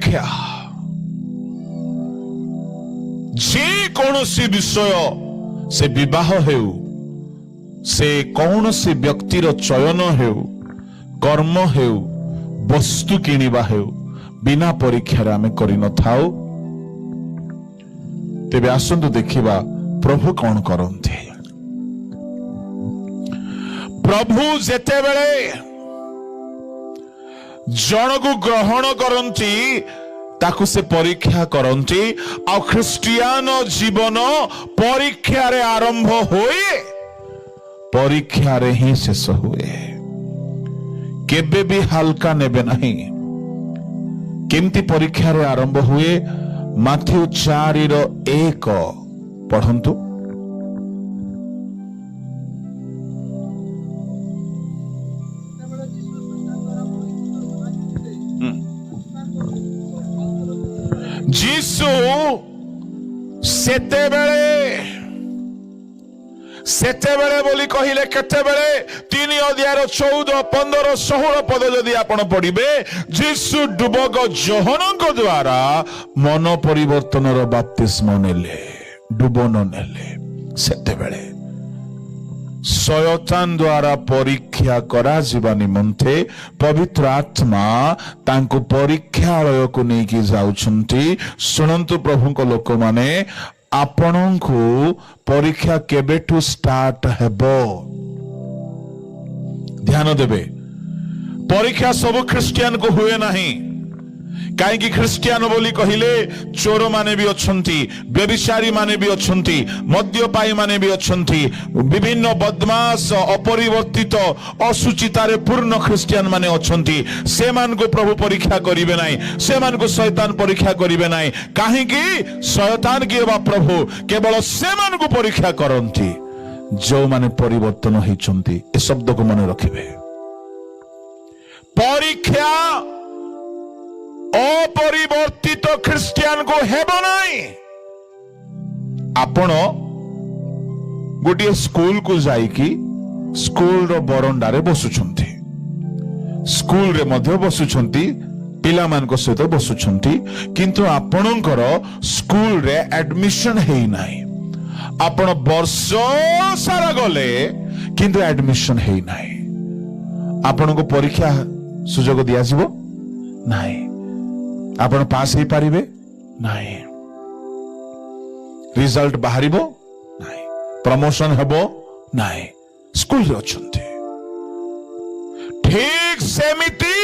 परीक्षा जे कौन सी विषय से विवाह हेउ से कौन सी व्यक्तिर चयन हेउ कर्म हेउ वस्तु किनिबा हेउ बिना परीक्षार आमे करि न थाउ। तेबे आसंतु देखिबा प्रभु कौन करंती। प्रभु जेते बेले जन को ग्रहण करंती ताकू से परीक्षा करंती। आ ख्रिस्टियान जीवन परीक्षा रे आरंभ होए परीक्षा रे ही शेष हुए। केबे भी हल्का नेबे नहीं। केमती परीक्षा रे आरंभ हुए माथ्यू 4:1 पढ़ंतु। जीसु सेतेबेले बोली कहिले केतेबेले 3:14-15-16 पद यदि आपण पढ़िबे जीसु डुबक जोहनक द्वारा मन परिवर्तनर बाप्तिस्म नेले डुबन नेले। सेतेबेले शयतान द्वारा परीक्षा करा जीवा निमंते पवित्र आत्मा तांको परीक्षालय को नेकी जाउछंती। सुनंतु प्रभु को लोक माने आपणको परीक्षा केबेठू स्टार्ट हेबो ध्यान देबे। परीक्षा सब ख्रिस्टियन को हुए नहीं। कहीं ख्रिस्टियन बोली कहिले चोर माने भी अछंती, व्यभिचारी माने भी अछंती, मद्यपाई माने भी अछंती, विभिन्न बदमाश अपरिवर्तित असुचितारे पूर्ण ख्रिस्टियन माने अछंती। से मान को प्रभु परीक्षा करिवे नाही, से मान को शैतान परीक्षा करिवे नाही। काहे कि शैतान के बा प्रभु केवल से मान को परीक्षा करंती जो माने परिवर्तन होइचंती। ए शब्द को मन रखिबे। परीक्षा अपरिवर्तित ख्रिस्टियन को हेबो नहीं। आपण गोटे स्कूल को जाइकी स्कूल रो बरंडा रे बसुछंती, स्कूल रे मध्य बसुछंती, पिला मान को सहित बसुछंती, किंतु आपणकर स्कूल रे एडमिशन हेई नाही। आपण वर्ष सारा गले किंतु एडमिशन हेई नाही। आपण को परीक्षा सुजोग दिया जिवो नाही। आपण पास ही पारिबे नाही। रिजल्ट बाहरिबो नाही, प्रमोशन हेबो नाही। स्कूल रे अछंती। ठीक सेमिति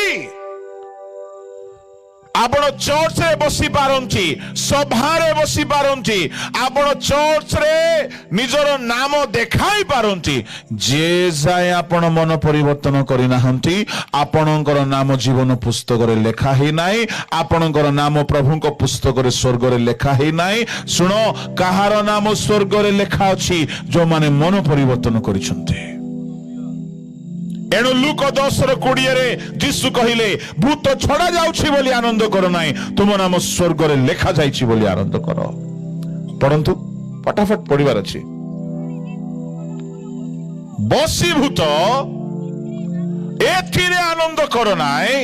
आपण चर्च रे बसी पारंती, सभा रे बसी पारंती, आपण चर्च रे निजर नाम देखाई पारंती। जे जाय आपण मन परिवर्तन करि नाहंती, आपणकर नाम जीवन पुस्तक रे लेखा हे नाही, आपणकर नाम प्रभु को पुस्तक रे स्वर्ग रे लेखा हे नाही। सुनो कहार नाम स्वर्ग रे लेखा अछि जो माने मन परिवर्तन करिसंती। एणु लूक 10:20 रे यीशु कहिले भूत छड़ा जाउछि बोली आनंद करो नाही, तुम नाम स्वर्ग रे लेखा जाइछि बोली आनंद करो। परंतु फटाफट पढ़िबार अछि। बसीभूत एथिरे आनंद करो नाही।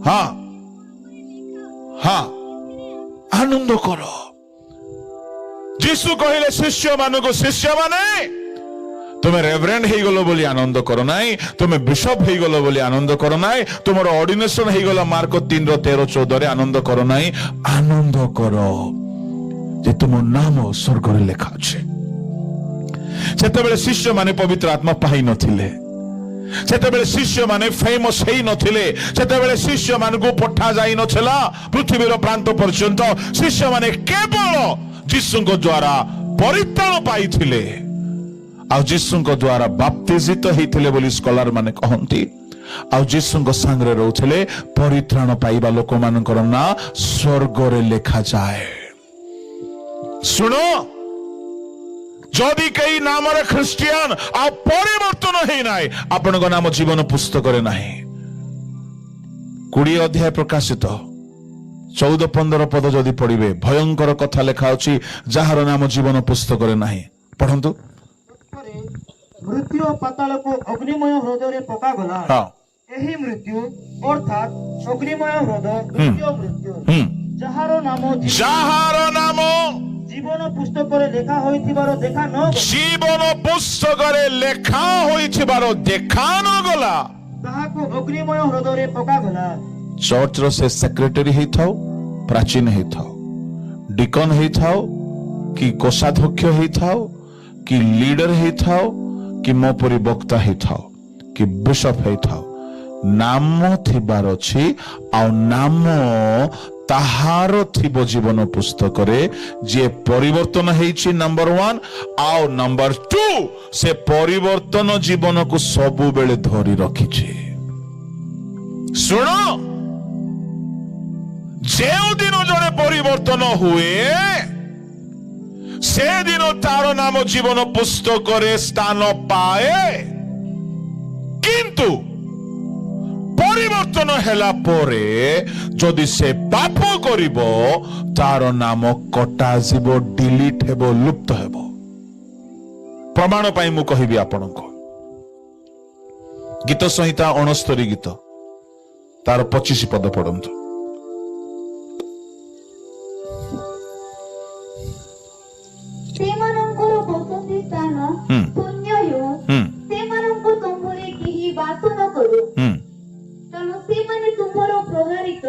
हाँ हाँ आनंद करो। यीशु कहिले शिष्य मानको शिष्य माने तुम्हें रेवरेंड हे गलो बोली आनंद करो नाई, तुम्हें बिशप हे गलो बोली आनंद करो नाई, तुमर ऑर्डिनेशन हे गलो मार्क 3:13-14 रे आनंद करो नाई। आनंद करो जे तुम नाम स्वर्ग रे लेखा अछि। सेतेबेले शिष्य माने पवित्र आत्मा पाई नथिले, सेतेबेले शिष्य माने फेमस हेई नथिले, सेतेबेले शिष्य मान को पठा जाई नथिला पृथ्वीर प्रांत पर्यंत। शिष्य माने केवल यीशुଙ୍କ द्वारा परित्राण पाइथिले आ यीशुଙ୍କ द्वारा बाप्तिजित हेइथिले बोली स्कॉलर माने कहंती। आ यीशुଙ୍କ संगरे रहउथिले परित्राण पाइबा लोक मानकर ना स्वर्ग रे लेखा जाए। सुनो जदि कई नाम रे ख्रिस्टियन आ परिवर्तन हेइ नाइ, आपनक नाम जीवन पुस्तक रे नाही। 20 अध्याय प्रकाशित 14-15 पद जदि पढ़िबे भयंकर कथा लेखा अछि जहार नाम जीवन पुस्तक रे नाही। पढ़ंतु। मृत्यु पाताल को अग्निमय हृदय रे पका गला। हाँ। ए ଏହି ମୃତ୍ୟୁ ଅର୍ଥାତ୍ ଅଗ୍ନିମୟ ହ୍ରଦ ଦ୍ୱିତୀୟ ମୃତ୍ୟୁ ଯାହାର ନାମ ଜୀବନ ପୁସ୍ତକରେ ଲେଖା ହୋଇଥିବାର ଦେଖା ନ ଗଲା ଜୀବନ ପୁସ୍ତକରେ ଲେଖା ହୋଇଥିବାର ଦେଖା ନ ଗଲା ତାହାକୁ ଅଗ୍ନିମୟ ହ୍ରଦରେ ପକାଗଲା। ଚର୍ଚ୍ଚର ସେ ସେକ୍ରେଟାରୀ ହେଇଥାଉ, ପ୍ରାଚୀନ ହେଇଥାଉ, ଡିକନ ହେଇଥାଉ କି କୋଷାଧ୍ୟକ୍ଷ ହେଇଥାଉ କି ଲିଡର ହେଇଥାଉ କି ମୋ ପରି ବକ୍ତା ହେଇଥାଉ କି ବିଶପ ହେଇଥାଉ, ନାମ ଥିବାର ଅଛି ଆଉ ନାମ ତାହାର ଥିବ ଜୀବନ ପୁସ୍ତକରେ। ଯିଏ ପରିବର୍ତ୍ତନ ହେଇଛି ନମ୍ବର 1 ଆଉ ନମ୍ବର 2 ସେ ପରିବର୍ତ୍ତନ ଜୀବନକୁ ସବୁବେଳେ ଧରି ରଖିଛି। ଶୁଣ, ଯେଉଁଦିନ ଜଣେ ପରିବର୍ତ୍ତନ ହୁଏ ସେଦିନ ତାର ନାମ ଜୀବନ ପୁସ୍ତକରେ ସ୍ଥାନ ପାଏ, କିନ୍ତୁ ପରିବର୍ତ୍ତନ ହେଲା ପରେ ଯଦି ସେ ପାପ କରିବ ତାର ନାମ କଟାଯିବ, ଡିଲିଟ ହେବ, ଲୁପ୍ତ ହେବ। ପ୍ରମାଣ ପାଇଁ ମୁଁ କହିବି ଆପଣଙ୍କୁ, ଗୀତ ସଂହିତା 69 ଗୀତ ତାର 25 ପଦ ପଢନ୍ତୁ। ସେମାନଙ୍କର ବସତି ସ୍ଥାନ ଶୂନ୍ୟ ହେଉ, ସେମାନଙ୍କୁ ତୁମ୍ଭରେ କେହି ବାସ ନ କରୁ, କାରଣ ସେମାନେ ତୁମ୍ଭର ପ୍ରହାରିତ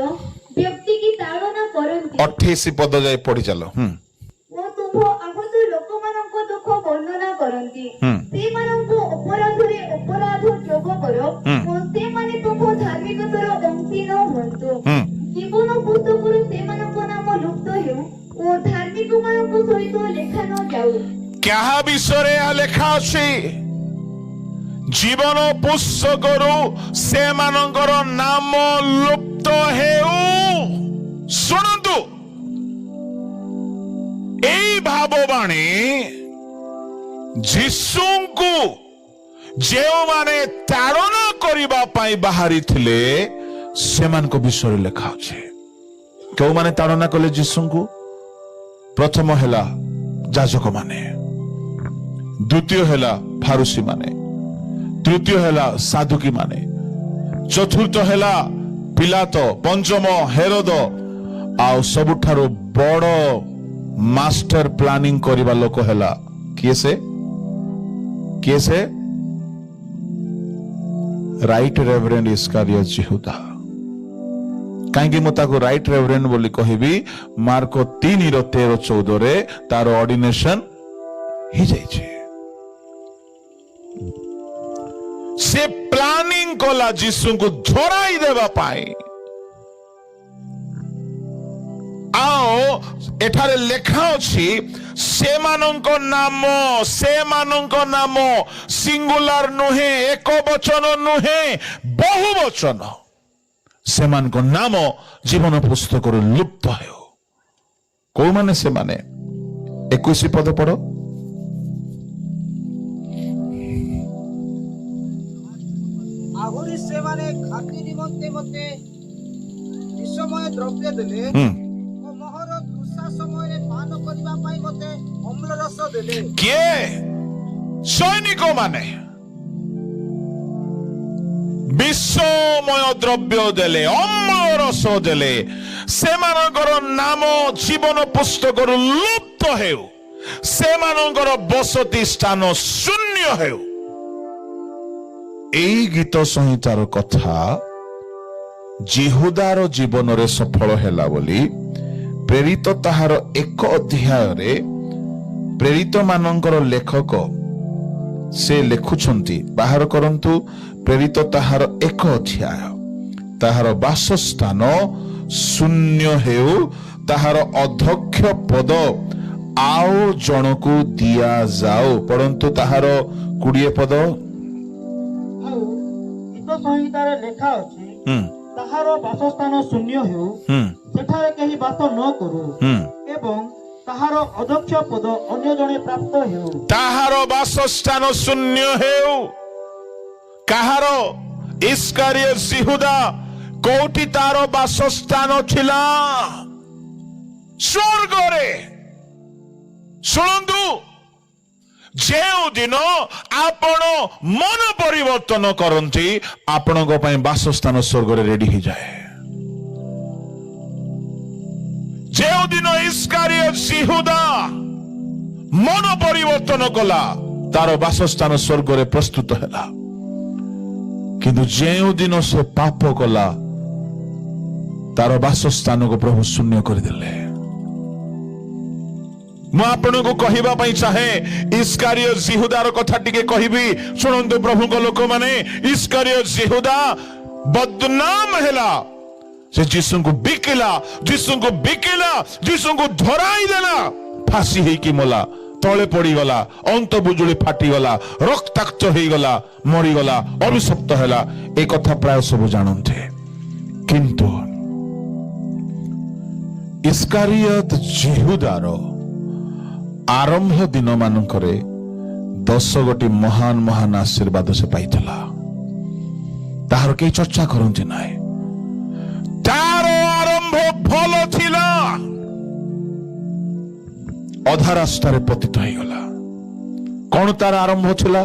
ବ୍ୟକ୍ତିକି ତାଡ଼ନା କରନ୍ତି। 28 ପଦ ଯାଇ ପଢି ଚାଲ। ଓ ତୁମ୍ଭ ଆହତ ଲୋକମାନଙ୍କ ଦୁଃଖ ବର୍ଣ୍ଣନା କରନ୍ତି। ସେମାନଙ୍କୁ ଅପରାଧରେ ଅପରାଧ ଯୋଗ କର ଓ ସେମାନେ ତୁମ୍ଭ ଧାର୍ମିକତାର ଅଂଶୀ ନ ହୁଅନ୍ତୁ। ଜୀବନ ପୁସ୍ତକରୁ ସେମାନଙ୍କ ନାମ ଲୁପ୍ତ ହେଉ ଓ ଧାର୍ମିକ ମାନଙ୍କ ସହିତ ଲେଖା ନ ଯାଉ। କାହା ବିଷୟରେ ଏହା ଲେଖା ଅଛି? ଜୀବନ ପୁସ୍ତକରୁ ସେମାନଙ୍କର ନାମ ଲୁପ୍ତ ହେଉ। ଶୁଣନ୍ତୁ, ଏଇ ଭାବବାଣୀ ଯୀଶୁଙ୍କୁ ଯେଉଁମାନେ ତାଡ଼ନା କରିବା ପାଇଁ ବାହାରିଥିଲେ ସେମାନଙ୍କ ବିଷୟରେ ଲେଖା ଅଛି। କେଉଁମାନେ ତାଡ଼ନା କଲେ ଯୀଶୁଙ୍କୁ? ପ୍ରଥମ ହେଲା ଯାଜକ ମାନେ, ଦ୍ୱିତୀୟ ହେଲା ଫାରୁସୀ ମାନେ, ତୃତୀୟ ହେଲା ସାଧୁକୀ ମାନେ, ଚତୁର୍ଥ ହେଲା ପିଲାତ, ପଞ୍ଚମ ହେରୋଦ, ଆଉ ସବୁଠାରୁ ବଡ ମାଷ୍ଟର ପ୍ଲାନିଂ କରିବା ଲୋକ ହେଲା କିଏ ସେ? ରାଇଟ ରେଭରେଣ୍ଡ ଇସ୍କାରିୟତ ଯିହୁଦା। କାହିଁକି ମୁଁ ତାକୁ ରାଇଟ ରେଭରେଣ୍ଡ ବୋଲି କହିବି? ମାର୍କ 3:13-14 ତାର ଅର୍ଡିନେସନ ହେଇଯାଇଛି। ସେ ପ୍ଲାନିଂ କଲା ଯୀଶୁଙ୍କୁ ଧରାଇ ଦେବା ପାଇଁ। ଆଉ ଏଠାରେ ଲେଖା ଅଛି ସେମାନଙ୍କ ନାମ ସିଙ୍ଗୁଲାର ନୁହେଁ, ଏକ ବଚନ ନୁହେଁ, ବହୁ ବଚନ। ସେମାନଙ୍କ ନାମ ଜୀବନ ପୁସ୍ତକରୁ ଲୁପ୍ତ ହେଉ। କୋଉମାନେ ସେମାନେ? 21 ପଦ ପଢ। ଆହୁରି ସେମାନେ ଖାଦ୍ୟ ନିମନ୍ତେ ମୋତେ ବିଷମୟ ଦ୍ରବ୍ୟ ଦେଲେ ଓ ମୋହର ତୃଷା ସମୟରେ ପାନ କରିବା ପାଇଁ ମୋତେ ଅମ୍ଳ ରସ ଦେଲେ। କିଏ? ସୈନିକ ମାନେ ବିଷମୟ ଦ୍ରବ୍ୟ ଦେଲେ, ଅମ୍ଳ ରସ ଦେଲେ। ସେମାନଙ୍କର ନାମ ଜୀବନ ପୁସ୍ତକରୁ ଲୁପ୍ତ ହେଉ, ସେମାନଙ୍କର ବସତି ସ୍ଥାନ ଶୂନ୍ୟ ହେଉ। ଏଇ ଗୀତ ସଂହିତାର କଥା ଯିହୁଦାର ଜୀବନରେ ସଫଳ ହେଲା ବୋଲି ପ୍ରେରିତ ତାହାର 1 ଅଧ୍ୟାୟରେ ପ୍ରେରିତ ମାନଙ୍କର ଲେଖକ ସେ ଲେଖୁଛନ୍ତି। ବାହାର କରନ୍ତୁ ପ୍ରେରିତ ତାହାର 1 ଅଧ୍ୟାୟ। ତାହାର ବାସସ୍ଥାନ ଶୂନ୍ୟ ହେଉ, ତାହାର ଅଧ୍ୟକ୍ଷ ପଦ ଆଉ ଜଣକୁ ଦିଆଯାଉ। ପରନ୍ତୁ ତାହାର 20 ପଦ। ଆଉ ଗୀତ ସଂହିତାରେ ଲେଖା ଅଛି, ତାହାର ବାସସ୍ଥାନ ଶୂନ୍ୟ ହେଉ, ସେଠାରେ କେହି ବାସ ନ କରୁ, ଏବଂ ତାହାର ଅଧ୍ୟକ୍ଷ ପଦ ଅନ୍ୟ ଜଣେ ପ୍ରାପ୍ତ ହେଉ। ତାହାର ବାସସ୍ଥାନ ଶୂନ୍ୟ ହେଉ। କାହାର? ଇସ୍କାରିୟତ ଯିହୁଦା। କୋଉଠି ତାର ବାସସ୍ଥାନ ଥିଲା? ସ୍ୱର୍ଗରେ। ଶୁଣନ୍ତୁ, ଯେଉଁ ଦିନ ଆପଣ ମନ ପରିବର୍ତ୍ତନ କରନ୍ତି ଆପଣଙ୍କ ପାଇଁ ବାସସ୍ଥାନ ସ୍ୱର୍ଗରେ ରେଡି ହେଇଯାଏ। ଯେଉଁଦିନ ଇସ୍କାରିୟତ ଯିହୁଦା ମନ ପରିବର୍ତ୍ତନ କଲା ତାର ବାସସ୍ଥାନ ସ୍ୱର୍ଗରେ ପ୍ରସ୍ତୁତ ହେଲା। କିନ୍ତୁ ଯେଉଁଦିନ ସେ ପାପ କଲା ତାର ବାସସ୍ଥାନକୁ ପ୍ରଭୁ ଶୂନ୍ୟ କରିଦେଲେ। ମୁଁ ଆପଣଙ୍କୁ କହିବା ପାଇଁ ଚାହେଁ ଇସ୍କାରିୟତ ଯିହୁଦାର କଥା ଟିକେ କହିବି, ଶୁଣନ୍ତୁ ପ୍ରଭୁଙ୍କ ଲୋକମାନେ। ଇସ୍କାରିୟତ ଯିହୁଦା ବଦନାମ ହେଲା। ସେ ଯୀଶୁଙ୍କୁ ବିକିଲା, ଯୀଶୁଙ୍କୁ ଧରାଇ ଦେଲା, ଫାଶୀ ହେଇକି ମଲା, ତଳେ ପଡିଗଲା, ଅନ୍ତ ବୁଜୁଳି ଫାଟିଗଲା, ରକ୍ତାକ୍ତ ହେଇଗଲା, ମରିଗଲା, ଅଭିଶପ୍ତ ହେଲା। ଏ କଥା ପ୍ରାୟ ସବୁ ଜାଣନ୍ତି। କିନ୍ତୁ ଇସ୍କାରିୟତ ଯିହୁଦାର ଆରମ୍ଭ ଦିନ ମାନଙ୍କରେ 10 ଗୋଟି ମହାନ ଆଶୀର୍ବାଦ ସେ ପାଇଥିଲା। ତାହାର କେହି ଚର୍ଚ୍ଚା କରନ୍ତି ନାହିଁ। ତାର ଆରମ୍ଭ ଭଲ ଥିଲା, ଅଧା ରାସ୍ତାରେ ପତିତ ହେଇଗଲା। କଣ ତାର ଆରମ୍ଭ ଥିଲା?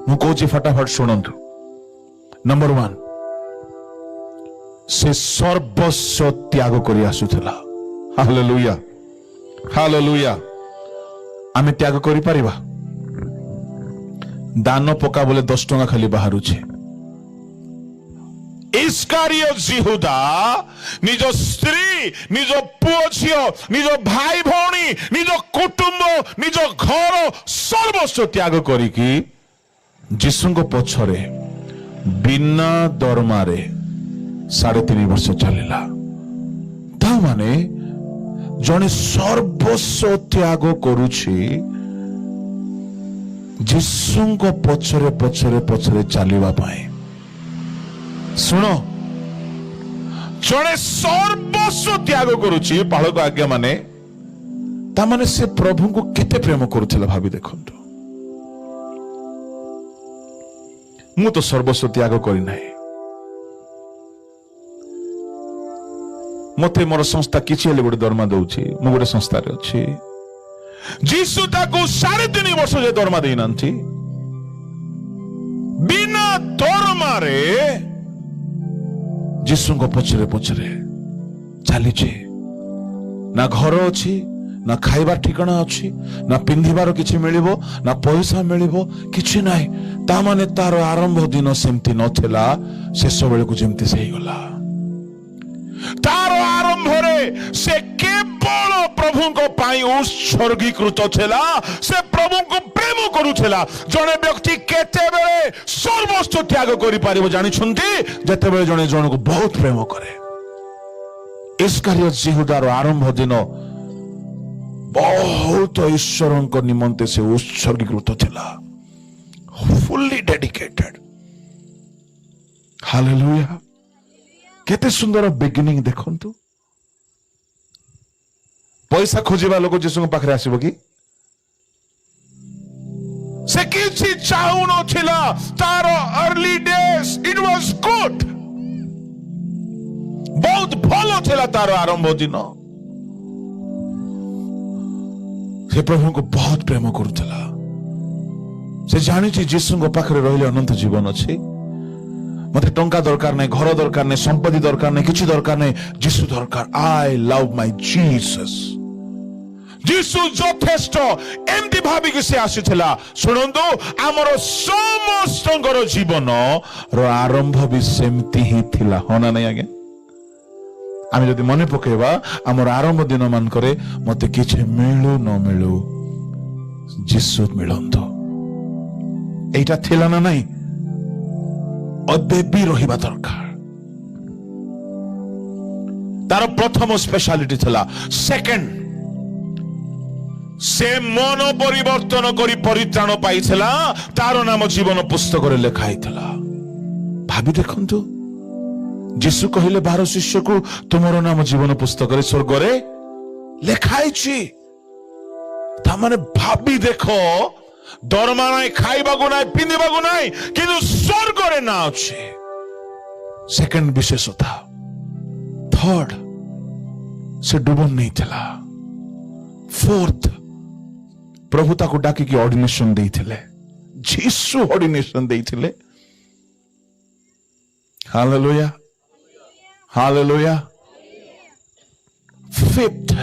ମୁଁ କହୁଛି ଫଟାଫଟ ଶୁଣନ୍ତୁ। ନମ୍ବର 1, ସେ ସର୍ବସ୍ୱ ତ୍ୟାଗ କରି ଆସୁଥିଲା। Hallelujah, hallelujah. ଆମେ ତ୍ୟାଗ କରିପାରିବା? ଦାନ ପକା ବୋଲେ 10 ଟଙ୍କା ଖାଲି ବାହାରୁଛି। ଇସ୍କାରିୟତ ଯିହୁଦା ନିଜ ସ୍ତ୍ରୀ, ନିଜ ପୁଅ ଝିଅ, ନିଜ ଭାଇ ଭଉଣୀ, ନିଜ କୁଟୁମ୍ବ, ନିଜ ଘର ସର୍ବସ୍ୱ ତ୍ୟାଗ କରିକି ଯୀଶୁଙ୍କ ପଛରେ ବିନା ଦରମାରେ 3.5 ବର୍ଷ ଚାଲିଲା। ତା ମାନେ ଜଣେ ସର୍ବସ୍ୱ ତ୍ୟାଗ କରୁଛି ଯୀଶୁଙ୍କ ପଛରେ ଚାଲିବା ପାଇଁ। ଶୁଣ, ଜଣେ ସର୍ବସ୍ୱ ତ୍ୟାଗ କରୁଛି ପାଳକ ଆଜ୍ଞା ମାନେ, ତା ମାନେ ସେ ପ୍ରଭୁଙ୍କୁ କେତେ ପ୍ରେମ କରୁଥିଲା ଭାବି ଦେଖନ୍ତୁ। ମୁଁ ତ ସର୍ବସ୍ୱ ତ୍ୟାଗ କରିନାହିଁ। ମତେ ମୋର ସଂସ୍ଥା କିଛି ହେଲେ ଗୋଟେ ଦରମା ଦଉଛି, ମୁଁ ଗୋଟେ ସଂସ୍ଥାରେ ଅଛି। ଯୀଶୁ ତାକୁ 3.5 ବର୍ଷ ଯେ ଦରମା ଦେଇନାହାନ୍ତି, ବିନା ଦରମାରେ ଯୀଶୁଙ୍କ ପଛରେ ଚାଲିଛି। ନା ଘର ଅଛି, ନା ଖାଇବା ଠିକଣା ଅଛି, ନା ପିନ୍ଧିବାର କିଛି ମିଳିବ, ନା ପଇସା ମିଳିବ, କିଛି ନାହିଁ। ତା ମାନେ ତାର ଆରମ୍ଭ ଦିନ ସେମିତି ନଥିଲା, ଶେଷ ବେଳକୁ ଯେମିତି ସେ ହେଇଗଲା। ତାର ଆରମ୍ଭରେ ସେ କେବଳ ପ୍ରଭୁଙ୍କ ପାଇଁ ଉତ୍ସର୍ଗୀକୃତ ଥିଲା। ସେ ପ୍ରଭୁଙ୍କୁ ପ୍ରେମ କରୁଥିଲା। ଜଣେ ବ୍ୟକ୍ତି କେତେବେଳେ ସର୍ବସ୍ୱ ତ୍ୟାଗ କରିପାରିବ ଜାଣିଛନ୍ତି? ଯେତେବେଳେ ଜଣେ ଜଣକୁ ବହୁତ ପ୍ରେମ କରେ। ଇସ୍କାରିୟତ ଯିହୁଦାର ଆରମ୍ଭ ଦିନ ବହୁତ ଈଶ୍ୱରଙ୍କ ନିମନ୍ତେ ସେ ଉତ୍ସର୍ଗୀକୃତ ଥିଲା, ଫୁଲି ଡେଡିକେଟେଡ। ହାଲେଲୁୟା। କେତେ ସୁନ୍ଦର ବିଗିନିଂ ଦେଖନ୍ତୁ। ପଇସା ଖୋଜିବା ଲୋକ ଯୀଶୁଙ୍କ ପାଖରେ ଆସିବ କି? ସେ କିଛି ଚାହୁଁନଥିଲା। ତାର early days it was good, ବହୁତ ଭଲ ଥିଲା ତାର ଆରମ୍ଭ ଦିନ। ସେ ପ୍ରଭୁଙ୍କୁ ବହୁତ ପ୍ରେମ କରୁଥିଲା। ସେ ଜାଣିଛି ଯୀଶୁଙ୍କ ପାଖରେ ରହିଲେ ଅନନ୍ତ ଜୀବନ ଅଛି। ମତେ ଟଙ୍କା ଦରକାର ନାହିଁ, ଘର ଦରକାର ନାହିଁ, ସମ୍ପତ୍ତି ଦରକାର ନାହିଁ, କିଛି ଦରକାର ନାହିଁ, ଯୀଶୁ ଦରକାର। I love my Jesus. ଯୀଶୁ ଯଥେଷ୍ଟ, ଏମିତି ଭାବିକି ସେ ଆସିଥିଲା। ଶୁଣନ୍ତୁ, ଆମର ସମସ୍ତଙ୍କର ଜୀବନର ଆରମ୍ଭ ବି ସେମିତି ହିଁ ଥିଲା, ହଁ ନା ନାଇଁ ଆଜ୍ଞା? ଆମେ ଯଦି ମନେ ପକେଇବା ଆମର ଆରମ୍ଭ ଦିନ ମାନଙ୍କରେ ମତେ କିଛି ମିଳୁ ନ ମିଳୁ ଯୀଶୁ ମିଳନ୍ତୁ, ଏଇଟା ଥିଲା ନା ନାଇଁ? ଏବେ ବି ରହିବା ଦରକାର। ତାର ପ୍ରଥମ ସ୍ପେଶାଲିଟି ଥିଲା। ସେକେଣ୍ଡ, ସେ ମନ ପରିବର୍ତ୍ତନ କରି ପରିତ୍ରାଣ ପାଇଥିଲା। ତାର ନାମ ଜୀବନ ପୁସ୍ତକରେ ଲେଖା ହେଇଥିଲା। ଭାବି ଦେଖନ୍ତୁ, ଯୀଶୁ କହିଲେ 12 ଶିଷ୍ୟକୁ, ତୁମର ନାମ ଜୀବନ ପୁସ୍ତକରେ ସ୍ୱର୍ଗରେ ଲେଖା ହେଇଛି। ତା ମାନେ ଭାବି ଦେଖ, ଦରମା ନାହିଁ, ଖାଇବାକୁ ନାହିଁ, ପିନ୍ଧିବାକୁ ନାହିଁ, କିନ୍ତୁ ସ୍ୱର୍ଗରେ ନା ଅଛି। ସେକେଣ୍ଡ ବିଶେଷତା। ଥର୍ଡ, ସେ ଡୁବନ ନେଇଥିଲା। ଫୋର୍ଥ, प्रभु ताको डाकी की ऑर्डिनेशन देइथिले जीसु ऑर्डिनेशन देइथिले हालेलुया हालेलुया फिफ्थ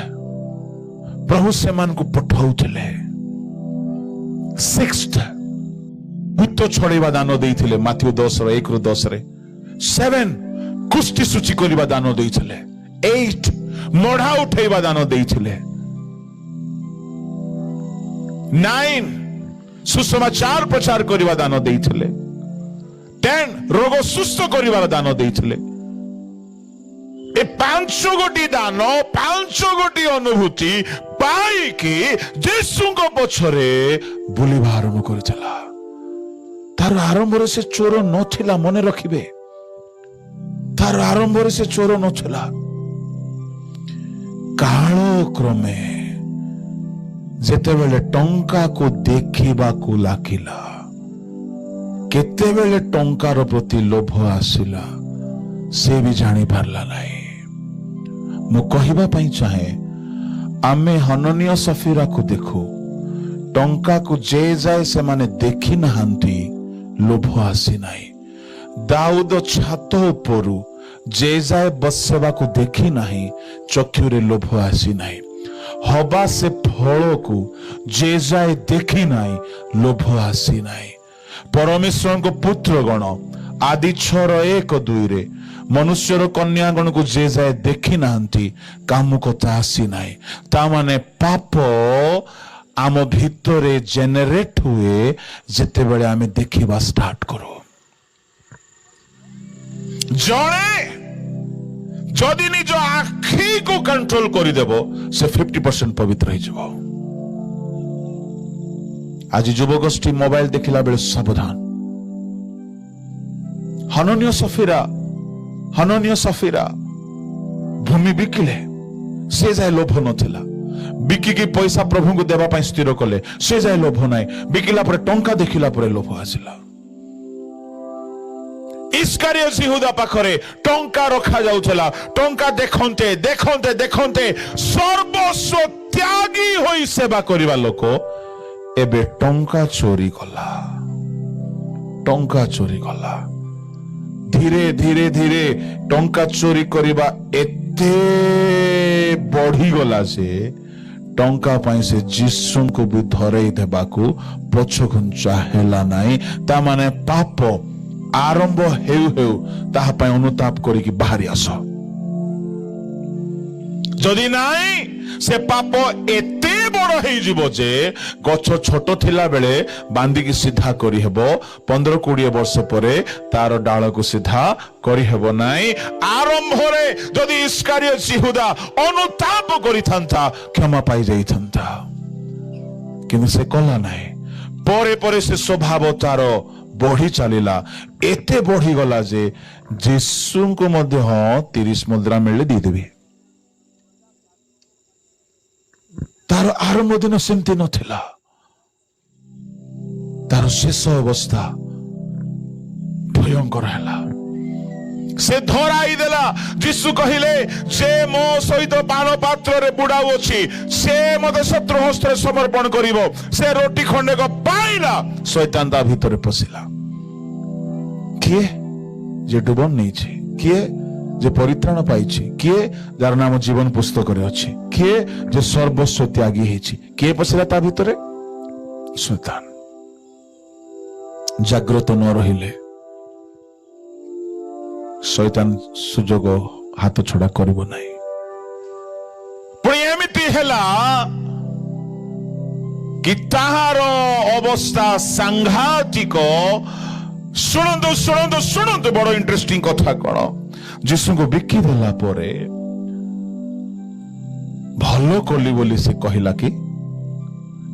प्रभु से मान को पठाउथिले सिक्स्थ भूत छड़ेवा दान देइथिले माथ्यू 10:1-10 रे 7 कुष्ठी सूची करबा दान देइथिले 8 मोढ़ा उठेबा दान देइथिले 9 सुसमाचार प्रचार करबा दान देइथिले 10 रोग सुस्थ करबा दान देइथिले ए 5 गोटी दान 5 गोटी अनुभूति पाई कि यीशुଙ୍କ पछरे बुलिबा आरंभ करथिला तार आरंभ से चोर नथिला मने रखिबे तार आरंभ से चोर नथिला काल क्रमे जेतेबेले टंका को देखिबा को लागिला केतेबेले टंकार प्रति लोभ आसिला से भी जानी पारला नहीं मु कहिबा पई चाहे आमे हननिया सफीरा को देखो टंका को जे जाए से माने देखी नहांती लोभ आसी नाही दाऊद छात उपरु जे जाए बसवा को देखी नाही चक्षुरे लोभ आसी नाही हवा से फल को जे जाए देखी नाही लोभ आसी नाही परमेश्वर को पुत्र गण आदि 6:1-2 रे मनुष्यर कन्या गण को जे जाए देखी नांती काम कथा आसी नाही ता माने पाप आम भितरे जेनेरेट हुए जेते बेले आमे देखिबा स्टार्ट करो जणे जदि निज आखी को कंट्रोल करि देबो से 50% पवित्र हो जाबो आज युवगोष्ठी मोबाइल देखिला बेले सावधान हननिया सफीरा भूमि बिकिले से जाए लोभ नथिला बिकिकी पैसा प्रभु को देवा पाई स्थिर कले से जाए लोभ नाई बिकिला परे टंका देखिला परे लोभ आसिला इस्कारियोत यहूदा पाखरे टंका रखा जाउथला टंका देखंते देखंते देखंते सर्वस्व त्यागी होई सेवा करिवा लोक एबे टंका चोरी कला धीरे धीरे धीरे टंका चोरी करिबा एते बढ़ी गला से टंका पाई से जीसु को भी धरई देबाकू पछघुंचा हेला नाही ता माने पाप आरंभ हेउ हेउ ताहा पाई अनुताप करी कि बाहरी आस जदि नाही से पाप एते बड़ हेइ जिवो जे गछ छोट थिला बेले बांधी की सीधा करी हेबो 15-20 वर्ष परे तार डाल को सीधा करी हेबो नाही आरंभ रे जदि इस्कारियोत यहूदा अनुताप करि थांता क्षमा पाई जाई थांता किंतु से कला नाही परे परे से स्वभाव तार बढ़ी चलिला एते बढ़ी गला जे यीशु को मध्य 30 मुद्रा मिले दी देबी तार आरंभ दिन सेमती नथिला तार शेष अवस्था भयंकर हैला से धराई देला यीशु कहिले जे मो सहित पान पात्र रे बुडाउ अछि से मते शत्रु हस्ते समर्पण करिवो से रोटी खंडे को पाइला शैतान ता भीतर पसिला किए जे डुबन नहीं छी किए जे परित्राण पाइछि किए जार नाम जीवन पुस्तक रे अछि किए जे सर्वस्व त्यागी हेछि किए पसिला ता भीतर शैतान जागृत न रहिले शैतान सुजोग हाथ छड़ा करिवो नाही पुणी एमिति हेला कि ताहार अवस्था सांघातिक शुणु शुणु शुणु बड़ इंटरेस्टिंग कथा कौन जीसु को बिकी देला परे भलो कली बोली से कहिला कि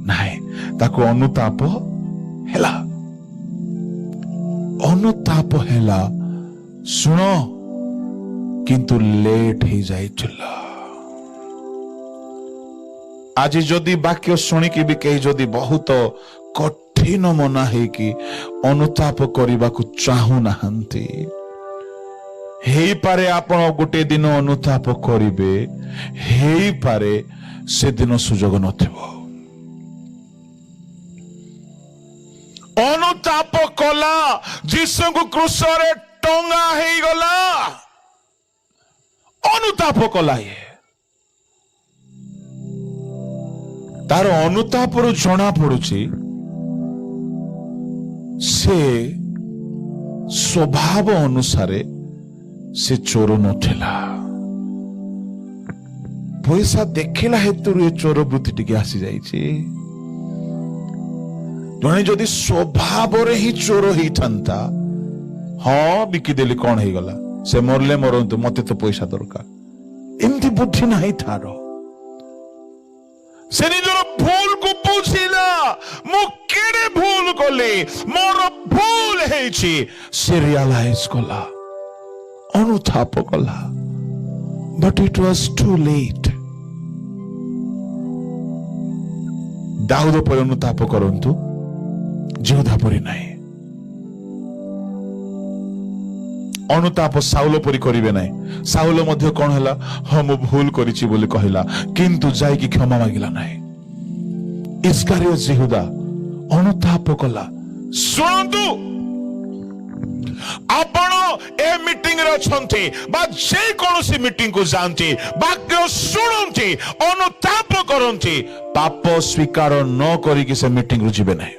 नाही ताको अनुताप हेला सुनो किंतु लेट ही जाइछला आज जदि वाक्य शुणिकी भी कई जदि बहुत कठिन मना है कि अनुताप करने को चाहू नाहंती हेई पारे आपण गोटे दिन अनुताप करिवे हेई पारे से दिन सुजोग नथिबो अनुताप कला जीसु को क्रूस रे टंगा हे गला अनुताप कला ये तार अनुताप जना पड़ुची से स्वभाव अनुसार से चोर नथिला पैसा देखला हेतु ये चोर वृत्ति टिके आसी जाइए जने जदि स्वभाव रे ही चोर ही था हाँ बिकिदेली कौन हो गला से मरले मरंतु मते तो पैसा दरकार एमती बुद्धि नहीं थार से निजर भूल को बुझिला मु केडे भूल कले मोर भूल हेछि से रियलाइज कला अनुताप कला but it was too late दाऊद पर अनुताप करंतु जोधा परि नाही अनुताप साउल परि करिवे नाही साउल मध्य कोन हला हम भूल करिछि बोली कहिला किंतु जाई कि क्षमा मागिला नाही इस्कारियोत यहूदा अनुताप कला सुनंतु आपण ए मीटिंग रे छंती बा जे कोनोसी मीटिंग को जानती वाक्य सुनंती अनुताप करंती पाप स्वीकार न करी कि से मीटिंग रु जिबे नाही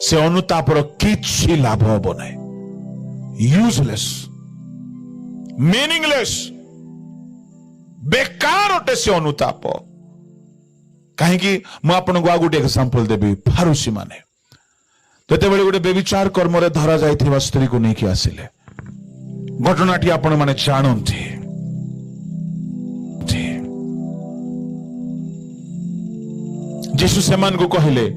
से अनुताप रो किछि लाभ होबो नाही यूजलेस मीनिंगलेस बेकार अटे से अनुताप कहीं मु आपन को आ गोटे एग्जांपल देबी फारूसी माने तेते बेले गोटे बेविचार कर्म रे धरा जाइथिबा स्त्री को नेकी आसिले घटनाटी आपण माने जानंती यीशु सेमान को कहिले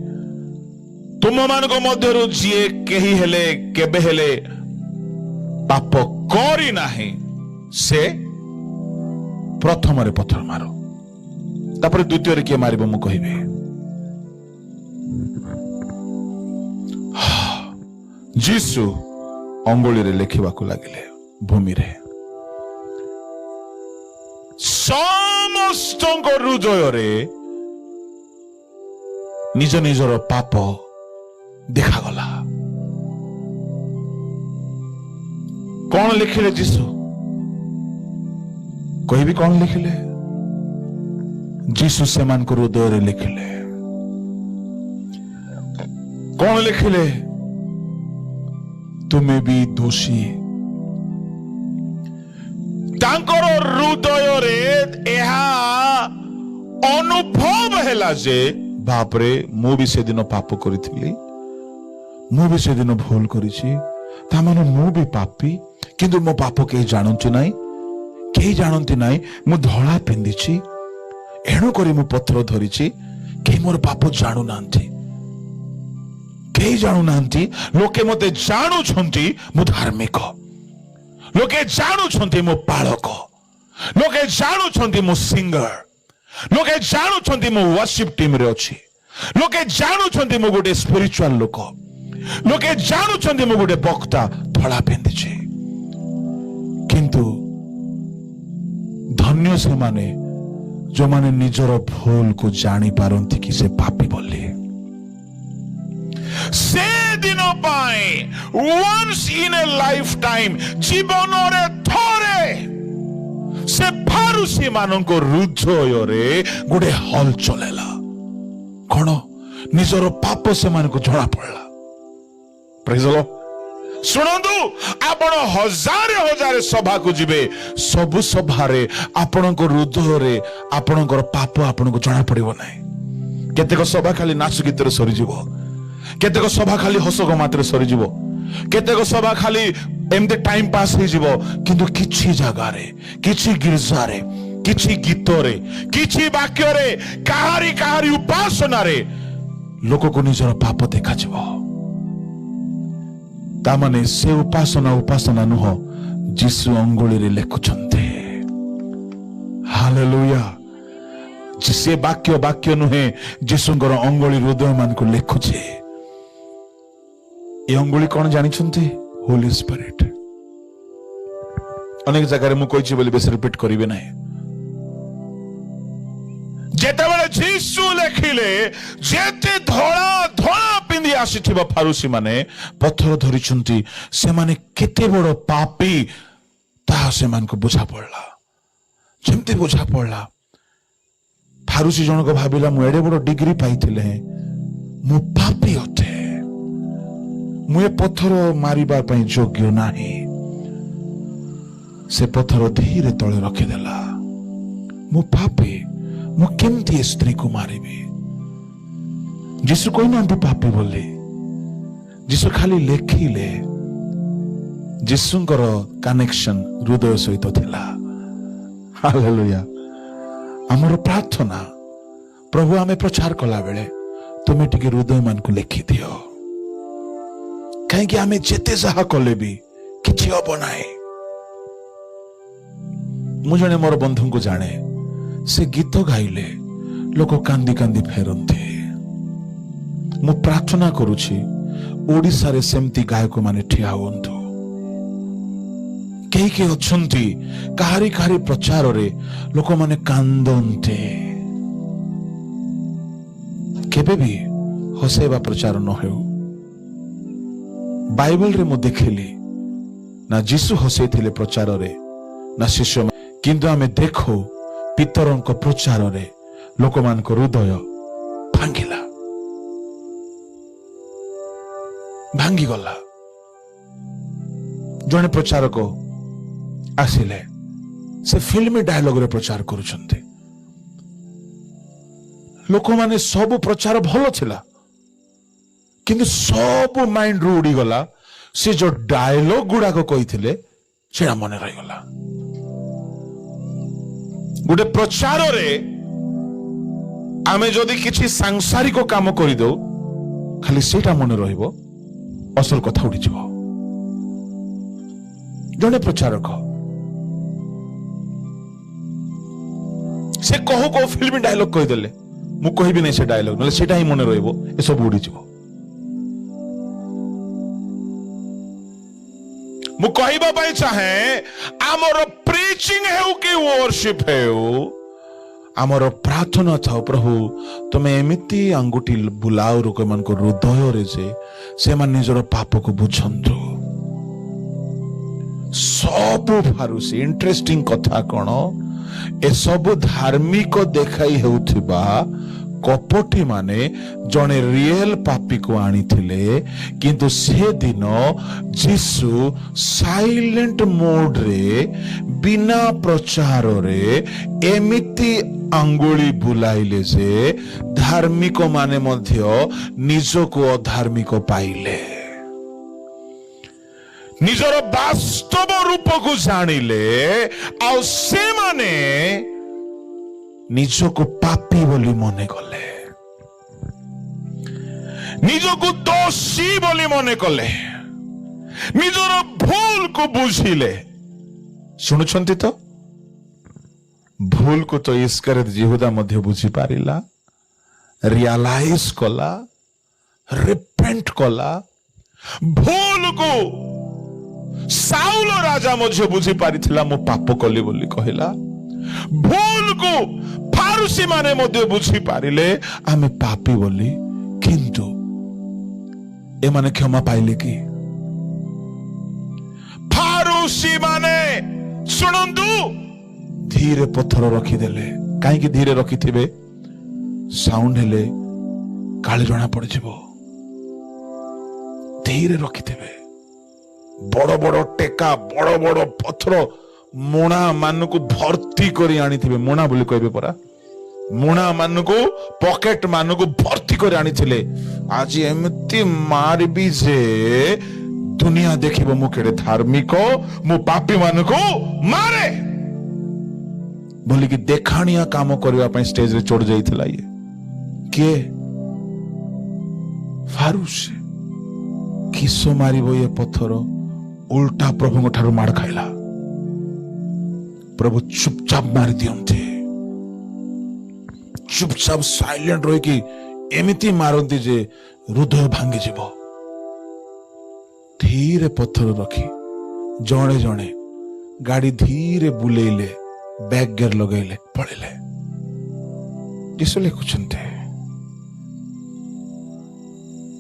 तुम मान को मध्यरु जिए केही हेले केबे हेले पाप करी नाही से प्रथम रे पत्थर मारो तापर द्वितीय रे के मारिबो मु कहिबे जीसु अंगुली रे लेखिबा को लागिले भूमि रे समस्त हृदय रे निज निजर पाप देखा गला कौन लिखिले जीसु कोई भी कौन लिखिले जीसु सेमान को हृदय रे लिखिले कौन लिखिले तुम्हें भी दोषी तांकर हृदय रे एहा अनुभव हैला जे बाप रे मु भी से दिन पाप करिथिली मु भी से दिन भूल करिछि ता माने मु भी पापी किंतु मो पाप के जानंती नाही के जानंती नाही मु धळा पिंदिछि एणु करी मु पत्थर धरिछि के मोर पाप जानू नांती के जानू नांती लोके मते जानू छंती मु धार्मिक लोके जानू छंती मु पालक लोके जानू छंती मु सिंगर लोके जानू छंती मु वर्शिप टीम रे अछि लोके जानू छंती मु गोटे स्पिरिचुअल लोक लोके जानू छंती मु गोटे वक्ता धळा पिंदिछि किंतु धन्य से माने जो माने निजर भूल को जानी पारंती कि से पापी बोली से दिन पाए once in a lifetime जीवन रे थोरे से फारूसी मानन को हृदय रे गोटे हल चलेला कौन निजर पाप से मान को जड़ा पड़ला प्रेज द लॉर्ड सुनंदु आपण हजार हजार सभा को जिबे सब सभा रे आपण को हृदय रे आपण को पाप आपण को जड़ा पड़िबो नाही केतेक सभा खाली नाच गीत रे सरी जिवो केतेक सभा खाली हस गमात रे सरी जिवो केतेक सभा खाली एमते टाइम पास हो जिवो किंतु किछि जगह रे किछि गिरजा रे किछि गीत रे किछि वाक्य रे काहारी उपासना रे लोक को निजर पाप देखा जिवो तामाने से उपासना नुह जीसु अंगुली रे लेखुछन्ते हालेलुया से वाक्य नुहे जीसुंकर अंगुली हृदय मान को लेखुछे ये अंगुली कौन जानी होली स्पिरिट अनेक जगह मु कहिछि बोली बेस रिपीट करिवे नाही जेतेबेले जीसु लेखिले जेते धोळा धोळा पिंधि आसीथिबा फारुसी माने पत्थर धरिछंती से माने केते बड़ पापी ता से मान को बुझा पड़ला जेमते बुझा पड़ला फारुसी जन को भाबिला मु एडे बड़ डिग्री पाइथिले मु पापी होते मु ए पत्थर मारिबा पई योग्य नाही से पत्थर धीरे तळे रखिदेला मु पापी मु केमती स्त्री को मारिबी जीसु कोई ना पापी बोले जीसु खाली लेखिले जीसुंकर कनेक्शन हृदय सहित थिला हालेलुया हमर प्रार्थना प्रभु आमे प्रचार कला बेले तुमे टिके हृदय मान को लेखि दियो कहीं आमे जेते जहा कले भी किछि हबो नाही मु जने मोर बंधु को जाने से गीत गाइले लोक कांदी कांदी फेरंती मु प्रार्थना करुछि ओडिसा रे सेमती गायक माने ठिया हुंतु केही के अछंती काहारी काहारी प्रचार रे लोक माने कांदंते केबे भी हसेबा प्रचार न हेउ बाइबल रे मु देखिली ना जीसु हसे थिले प्रचार रे ना शिष्य किंतु आमे देखो पितरंक प्रचार रे लोक मान को हृदय भांगिला भांगी गला जने प्रचारक आसिले से फिल्मी डायलॉग रे प्रचार करुछंते लोक माने सब प्रचार भलो थिला किंतु सब माइंड रू उड़ी गला से जो डायलॉग गुडा को कहिथिले सेरा मने रहि गला गुटे प्रचार रे आमे जदि किछि सांसारिक काम करि दो खाली सेटा मने रहिबो असल कथा उड़ी जीव जने प्रचारक से कहू को फिल्म डायलॉग कहि देले मु कहिबि नै से डायलॉग नले सेटा ही मने रहिबो ए सब उड़ी जीव मु कहिबा पई चाहे हमर प्रीचिंग हेउ कि वर्शिप हेउ आमर प्रार्थना था प्रभु तुम एमिति अंगुठी बुलाओ लोक मन को हृदय रे से मन निजर पाप को बुझंतु सब फारुसी इंटरेस्टिंग कथा कोन ए सब धार्मिक देखाई हेउथिबा कपटी माने जने रियल पापी को आनी थिले किंतु से दिन जीसु साइलेंट मोड रे बिना प्रचार रे एमिति अंगुली बुलाइले जे धार्मिक माने मध्य निजको अधार्मिक पाइले निजर वास्तव रूप को जानिले आ से माने निजको पापी बोली मने कले निजको दोषी बोली मने कले निजर भूल को बुझिले शुणुछंती तो भूल को तो इस्करियोत यहूदा मध्य बुझी पारिला रियलाइज कला रिपेंट कला भूल को साउल राजा मध्य बुझी पारिथिला मो पाप कली बोली कहिला भूल को फारुसी माने मध्य बुझी पारिले आमे पापी बोली किंतु ए माने क्षमा पाइले कि फारुसी माने सुनंदु धीरे पत्थर रखिदेले कहीं धीरे रखिथिबे साउंड हेले काली जना पड़ जिवो धीरे रखिथिबे बड़ बड़ टेका बड़ बड़ पत्थर मोणा मान को भर्ती करी आनी थिबे मोणा बोली कहबे परा मोणा मान को पॉकेट मान को भर्ती करी आनी थिले आज एमती मारबी जे दुनिया देखिबो मु केडे धार्मिक मु पापी मान को मारे बोली कि देखाणिया काम करबा पई स्टेज रे चढ़ जाइथिला ये के फारूस किसो मारिबो ये पत्थर उल्टा प्रभु ठारू मार खाइला प्रभु चुपचाप मारी दियंते चुपचाप साइलेंट रही कि एमिति मारती जे हृदय भांगी जीव धीरे पत्थर रखी जणे जणे गाड़ी धीरे बुलेइले बैक गियर लगेले पड़ेले यीशु लिखुछन्ते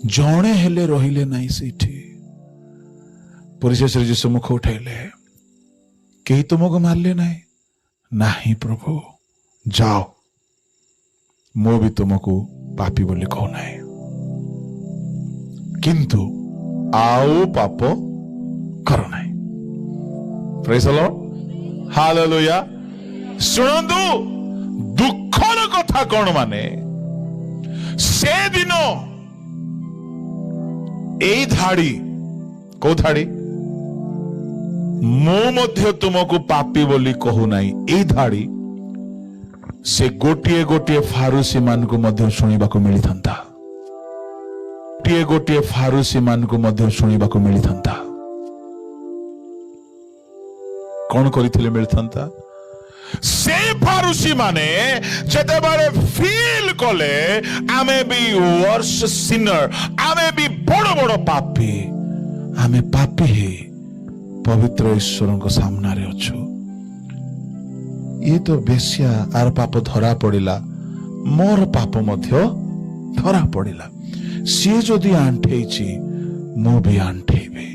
जणे हेले रहिले नाही सेठी परिशेष यीशु मुख उठाइले केही तुमको मारले नाही प्रभु जाओ मो भी तुमको पापी बोली कहू नाही किंतु आओ पाप करो नाही प्रेज द लॉर्ड हालेलुया सुनंदु दुखर कथा कौन माने से दिन एई धाड़ी को धाड़ी मो मध्य तुमको पापी बोली कहू नाही एई धाड़ी से गोटिए गोटिए फारूसी मान को मध्य शुणा को मिली था गोटिए गोटिए फारूसी मान को मध्य शुणा को मिली था कौन करिथिले मिलथंता से फारूसी माने जते बारे फील कोले आमे भी वर्ष सिनर आमे भी बड़ बड़ पापी आमे पापी है पवित्र ईश्वर को सामने रे अछु ये तो बेस्या आर पाप धरा पड़िला मोर पाप मध्य धरा पड़िला सी जदि आंठेछि मु भी आंठेबे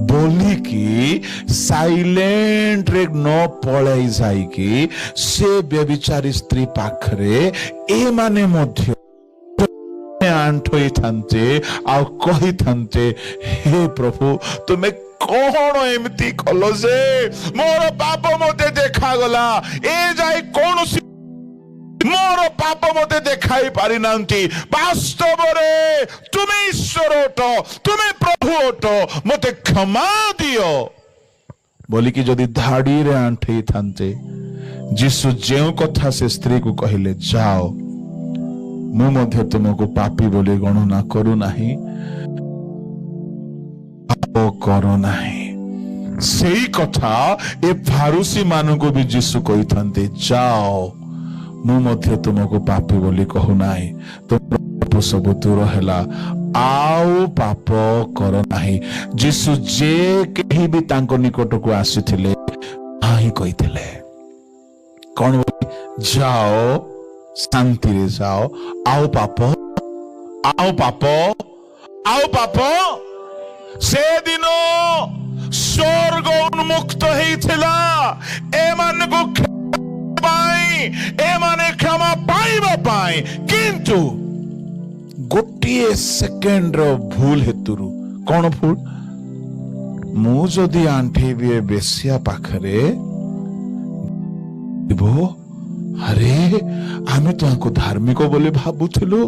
बोली कि साइलेंट रे न पळाई जाई कि से व्यभिचारी स्त्री पाखरे ए माने मध्य आंठोई थांते आ कहि थांते हे प्रभु तुमे कौन एमती कल जे मोर पाप मते देखा गला ए जाई कौन मोर पाप मते देखाई पारि नांती वास्तव रे तुमे ईश्वर ओटो तुमे प्रभु ओटो मते क्षमा दियो बोली कि जदि धाड़ी रे आंठे थांते जीसु जेउ कथा से स्त्री को कहिले जाओ मु मध्य तुमको पापी बोली गणना करू नाही करो नहीं सेई कथा ए फारूसी मान को भी जीसु कही थांते जाओ मु मध्य तुमको पापी बोली कहू नाही तो पाप सब दूर हैला आओ पाप कर नाही जीसु जे केही भी तांको निकट को आसीथिले आही कहिथिले कौन बोली जाओ शांति रे जाओ आओ पाप आओ पाप आओ पाप से दिन स्वर्ग उन्मुक्त होइथिला एमान को एमाने क्षमा पाइबा पाई किंतु गोटिए सेकेंड रो भूल हेतुरु कौन भूल मु जदि आंठे भी बेसिया पाखरे अरे आमे तो आको धार्मिक बोले भाबुथिलु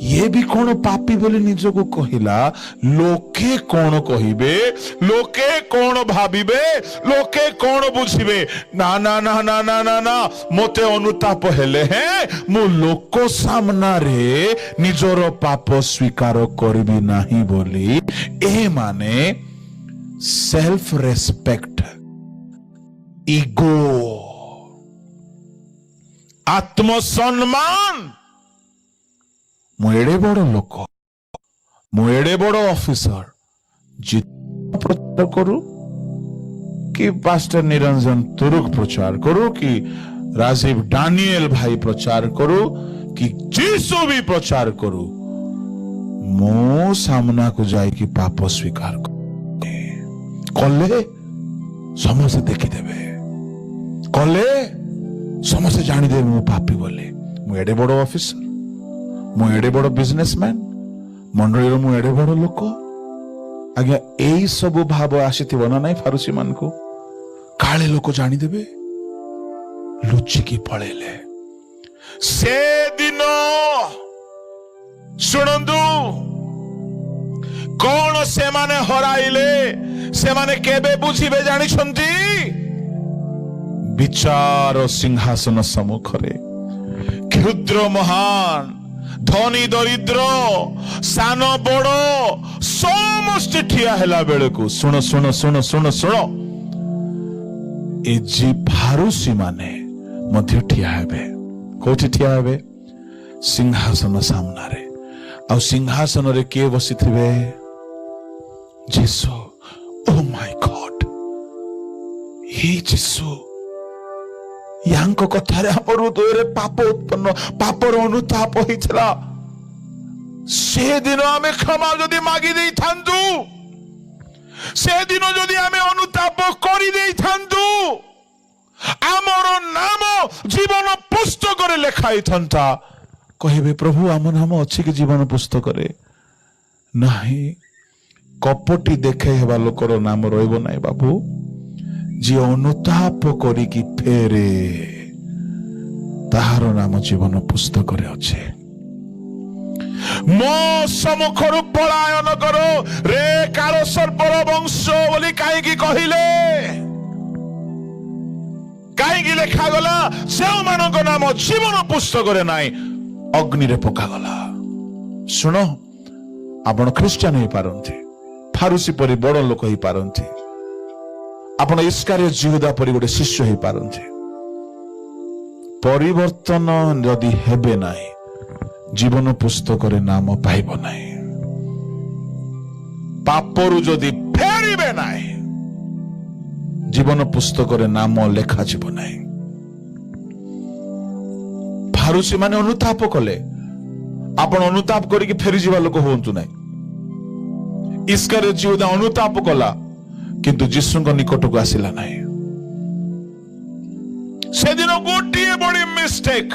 ये भी कौन पापी बोले निज को कहिला लोके कौन कहिबे लोके कौन भाबिबे लोके कौन बुझिबे ना ना ना ना ना ना ना मोते अनुताप हेले हैं मु लोको सामना रे निजर पाप स्वीकार करबी नाही बोली ए माने सेल्फ रेस्पेक्ट ईगो आत्मसम्मान मु एडे बड़ लोक मु एडे बड़ ऑफिसर जितना प्रचार करू कि पास्टर निरंजन तुरुक प्रचार करू कि राजीव डानियल भाई प्रचार करू कि जीसु भी प्रचार करू मो सामना को जाए कि पाप स्वीकार कले समस्त देखिदेवे कले समस्त जानिदेवे मु पापी बोले मु एडे बड़ ऑफिसर मु एडे बड़ बिजनेसमैन मंडली मु एडे बड़ लोक आज्ञा एई सब भाव आसीथिबो ना नाही फारूसी मान को काले लोक जानिदेवे लुचिकी पळेले से दिन सुनंदु कौन से माने हराइले से माने केबे बुझिबे जानि छंती विचार सिंहासन सम्मुखरे क्षुद्र महान धनी दरिद्र सान बड़ समस्त ठिया हेला बेलू सुन सुन सुन सुन सुन ए जी फारूसी माने मध्य ठिया हेबे कोठी ठिया हेबे सिंहासन सामना रे आ सिंहासन रे के बसिथिबे जीसु ओ माय गॉड हे जीसु यांको कथारे हमर हृदय रे पाप उत्पन्न पापर अनुताप होइछला से दिन आमे क्षमा जदि मागी दे थांतु से दिन जदि आमे अनुताप करि दे थांतु आमर नाम जीवन पुस्तक रे लेखाई थांता कहबे प्रभु आम नाम अछि कि जीवन पुस्तक रे नहीं कपटी देखे हेबा लोकर नाम रहइबो नाही बाबू जे अनुताप करी कि फेरे ताहार नाम जीवन पुस्तक रे अछि मो सम्मुखरु पलायन करो रे काल सर्पर वंश बोली काईकी कहिले काईकी लेखा गला से मानक नाम जीवन पुस्तक रे नाही अग्नि रे पका गला सुनो आपण ख्रिस्टियन होई पारंती फारूसी परि बड़ लोक होई पारंती आपण इस्कारियोत यहूदा परि गोटे शिष्य होई पारंती परिवर्तन यदि हेबे नाही जीवन पुस्तक रे नाम पाइब नाही पापरु जदि फेरिबे नाही जीवन पुस्तक रे नाम लेखा जीव नाही फारूसी माने अनुताप कले आपण अनुताप करिक फेरी जीवा लोक होंतु नाही इस्कारियोत यहूदा अनुताप कला किंतु यीशुଙ୍କ निकटକୁ ଆସିଲା ନାହିଁ सेदिन गोटिए बड़ी मिस्टेक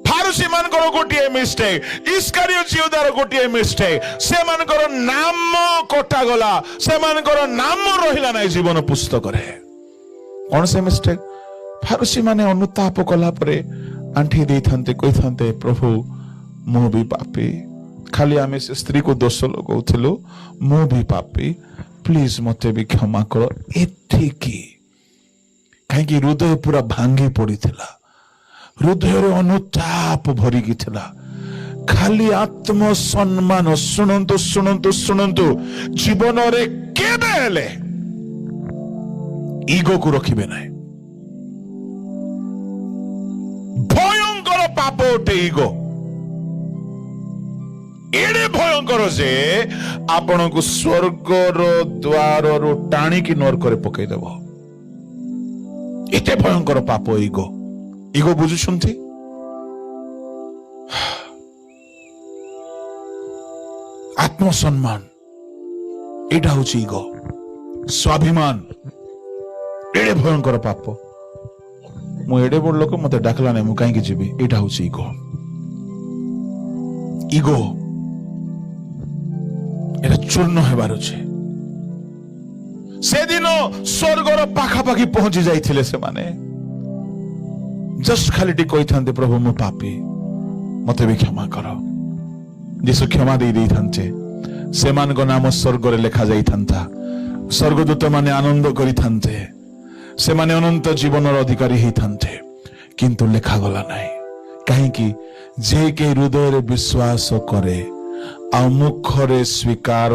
फारूसी मानकर गोटिए मिस्टेक इस्कारियोत यहूदार गोटिए मिस्टेक से मानकर नाम कटा गला से मानकर नाम रहिला नाही जीवन पुस्तक रे कोन से मिस्टेक फारूसी माने अनुताप कला परे आंठी देई थांते कहि थांते प्रभु मु भी पापी खाली आमे से स्त्री को दोष लगाउथिलु मु भी पापी प्लीज मते भी क्षमा करो एथिकी कहीं हृदय पूरा भांगी पड़ी हृदय अनुताप भरिकी खाली आत्म सम्मान शुणु शुणु शुणु जीवन रे केबे हेले ईगो को रखिबे नाही भयंकर पाप उठे ईगो एडे भयंकर जे आपण को स्वर्गर द्वार रो टाणी की नरक रे पकई देबो एते भयंकर पाप ईगो ईगो बुझुछंती आत्मसम्मान एटा होची ईगो स्वाभिमान एडे भयंकर पाप मु एडे बड़ लोक मते डाकला नै मु काहे की जीबी एटा होची ईगो ईगो एटा चूर्ण हेबार छे से दिन स्वर्गर पाखापाखि पहुंची जाइथिले से माने जस्ट खाली कहि थांते प्रभु मु पापी मते भी क्षमा करो यीशु क्षमा दे थांते से मान को नाम स्वर्ग रे लिखा जाई थांता स्वर्गदूत माने आनंद करि थांते से माने अनंत जीवनर अधिकारी ही थांते किंतु लिखा गला नाही काहे कि जे के हृदय रे विश्वास करे आ मुखरे स्वीकार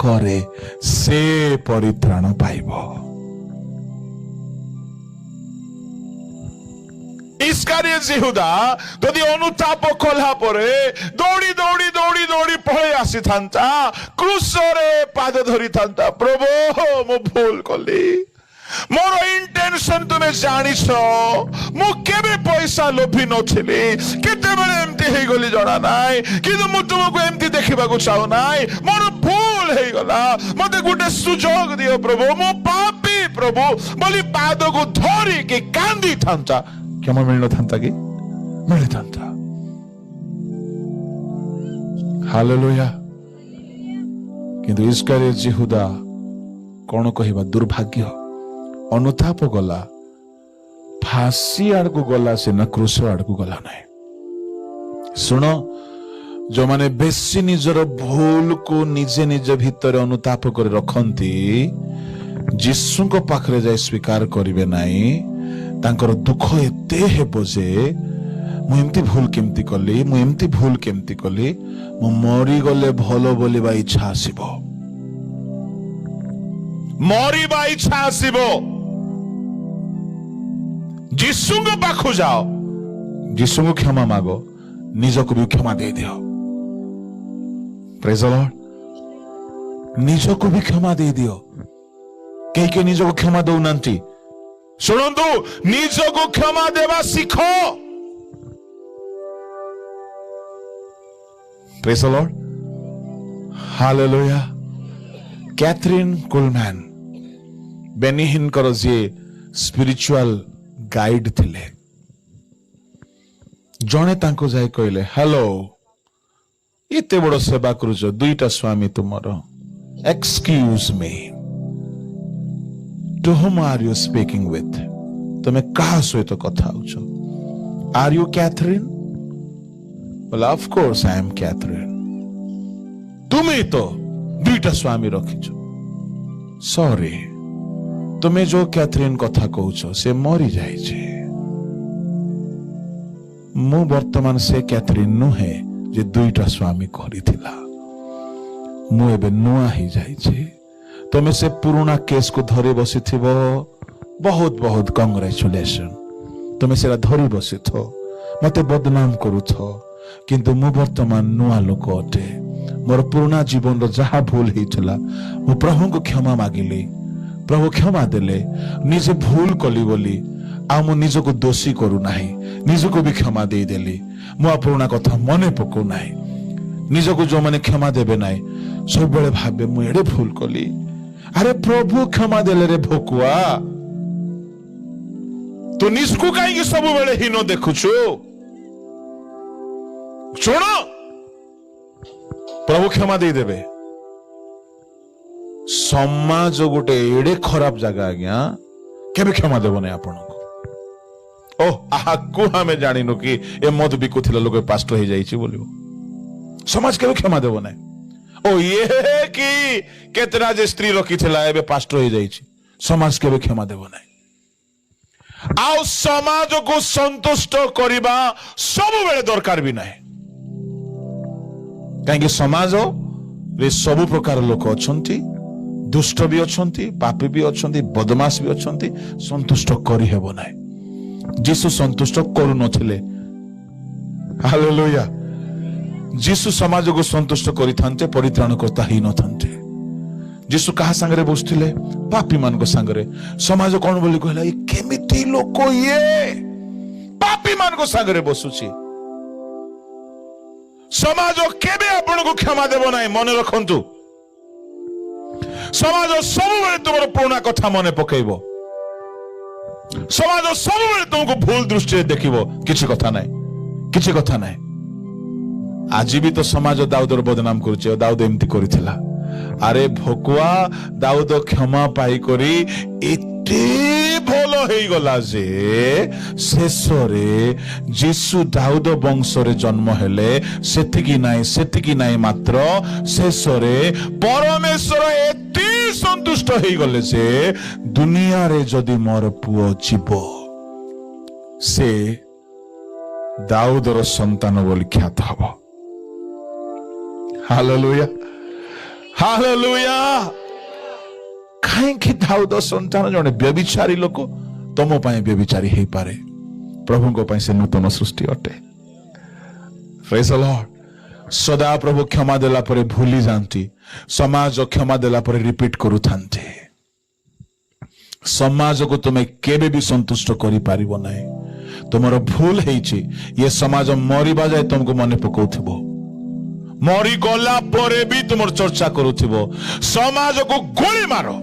करे से परित्राण पाइबो इस्कारियोत यहूदा जदि अनुताप कला परे दौड़ी दौड़ी दौड़ी दौड़ी पळे आसी थांता क्रूस रे पाद धरि थांता प्रभु मु भूल कली मोर इंटेंशन तुमे जानिछ मु केबे पैसा लोभी नथिली केते बेले एमती हे गली जणा नाय किंतु मु तुमको एमती देखिबा को चाहो नाय मोर भूल हे गला मते गुटे सुजोग दियो प्रभु मु पापी प्रभु बोली पाद को धरी के कांदी थांता क्षमा मिलनो थांता कि मिले थांता हालेलुया किंतु इस्कारियोत यहूदा कोन कहिबा दुर्भाग्य अनुताप गला फांसी आड़ को गला से न क्रूस आड़ को गला नहीं सुनो जो माने बेसी निजर भूल को निजे निज भीतर अनुताप कर रखंती यीशु को पाखरे जाय स्वीकार करिवे नाही तांकर दुख एते हेबो जे मु एमती भूल केमती कली मु एमती भूल केमती कली मु मरी गले भलो बोलिबा इच्छा आसीबो मरिबा इच्छा आसीबो यीशु को पाखु जाओ यीशु को क्षमा मागो निज को भी क्षमा दे दियो प्रेज द लॉर्ड निज को भी क्षमा दे दियो कई के निज को क्षमा दो नांती सुनंतु निज को क्षमा देवा सीखो Praise the Lord. Hallelujah. Catherine Coleman Beni हिनकर जे स्पिरिचुअल गाइड थिले जने तांको जाय कहले हेलो एते बड़ सेवा करूछ दुईटा स्वामी तुमर excuse me to whom are you speaking with तमे कहा सहित कथा होछ are you Catherine well of course I am Catherine तुमे तो दुईटा स्वामी रखिछ सॉरी तुमे जो कैथरीन कथा कहूछ से मरी जाइछे मु वर्तमान से कैथरीन नुहे जे दुईटा स्वामी करिथिला मु एबे नुआ ही जाइछे तुमे से पुराना केस को धरे बसिथिबो बहुत बहुत कांग्रेचुलेशन तुमे सेरा धरी बसिथो मते बदनाम करूथो किंतु मु वर्तमान नुआ लोक अटे मोर पुराना जीवन रो जहा भूल हेइतला मु प्रभु को क्षमा मागिली प्रभु क्षमा देले निजे भूल कली बोली आ मु निजको दोषी करू नाही निजको भी क्षमा दे देली मु पुराना कथा मने पकौ नाही निजको जो माने क्षमा देबे नाही सब बेले भाबे मु एडे भूल कली अरे प्रभु क्षमा देले रे भकुआ तो निजको काई सब बेले हीनो देखुछु सुनो प्रभु क्षमा दे देबे समाज गोटे एडे खराब जगह आज्ञा केबे क्षमा देबो नै आपन को ओ आकु हमें जानिनु कि ए मद बिकुथिला लोक पास्टर हे जाईछि बोलिबो समाज केबे क्षमा देबो नै ओ ये कि केतना जे स्त्री रखिथिला एबे पास्टर हे जाईछि समाज केबे क्षमा देबो नै आउ समाज को संतुष्ट करिबा सब बेले दरकार भी नै काहे समाज रे सब प्रकार लोक अछंती दुष्ट भी अछंती पापी भी अछंती बदमाश भी अछंती संतुष्ट करि हेबो नै जीसु संतुष्ट करू नथिले हालेलुया जीसु समाज को संतुष्ट करि थांते परित्राण करता ही न थांते जीसु कहा संगरे बसथिले पापी मान को संगरे समाज कोन बोली कहला ए केमिति लोक ये पापी मान को संगरे बसुची समाज केबे आपण को क्षमा देबो नै मन रखंतु समाज सब बेले तुमर पुराना कथा मने पकेइबो समाज सब बेले तुमको भूल दृष्टि देखिबो किछि कथा नै आज भी तो समाज दाऊदर बदनाम करूचे दाऊद एमती करिथिला अरे भकुआ दाऊद क्षमा पाई करी एते भलो हेई गला जे शेषरे जीसु दाऊद वंशरे जन्म हेले सेतिकी नाई मात्र शेषरे परमेश्वर एते संतुष्ट हेई गले जे दुनिया रे जदि मोर पुओ जीवो से दाऊदर संतान बोली ख्यात हबो हालेलुया हालेलुया कहीं दाऊद संतान जने व्यभिचारी लोक तुम पाए व्यभिचारी हे पारे प्रभु को पाए से नूतन सृष्टि अटे प्रेज द लॉर्ड सदा प्रभु क्षमा देला परे भूली जानती समाज क्षमा देला परे रिपीट करू थांते समाज को तुम केबे भी संतुष्ट करि पारिबो नै तुमरो भूल हेछि ये समाज मरिबा जाय तुमको मने पकौथिबो मरी गला परे भी तुमर चर्चा करूथिबो समाज को गोली मारो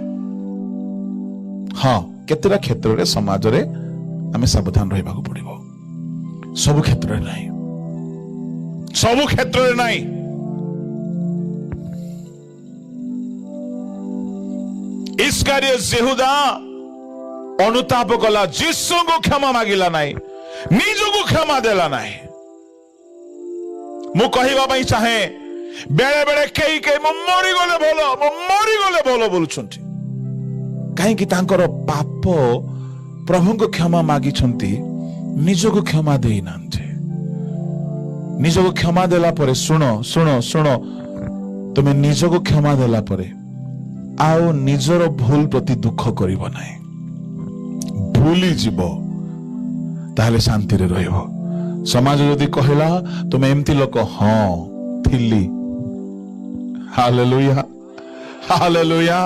हाँ केतेरा क्षेत्र रे समाज रे आमे सावधान रहबा को पड़िबो सब क्षेत्र रे नाही सब क्षेत्र रे नाही इस्कारियोत यहूदा अनुताप कला जीसु को क्षमा मागिला नाही निज को क्षमा देला नाही मु कहिबा पई चाहे बेले बेले केई के मरी गले भलो बोलुछंती काहे कि तांकर पाप प्रभु को क्षमा मागी छंती निज को क्षमा देई नांते निज को क्षमा देला परे सुनो सुनो सुनो तुमे निज को क्षमा देला परे आओ निजर भूल प्रति दुख करिबो नाही भूली जीवो ताहले शांति रे रहइबो समाज यदि कहला तुम एमती लोक हाँ थिली हालेलुया हालेलुया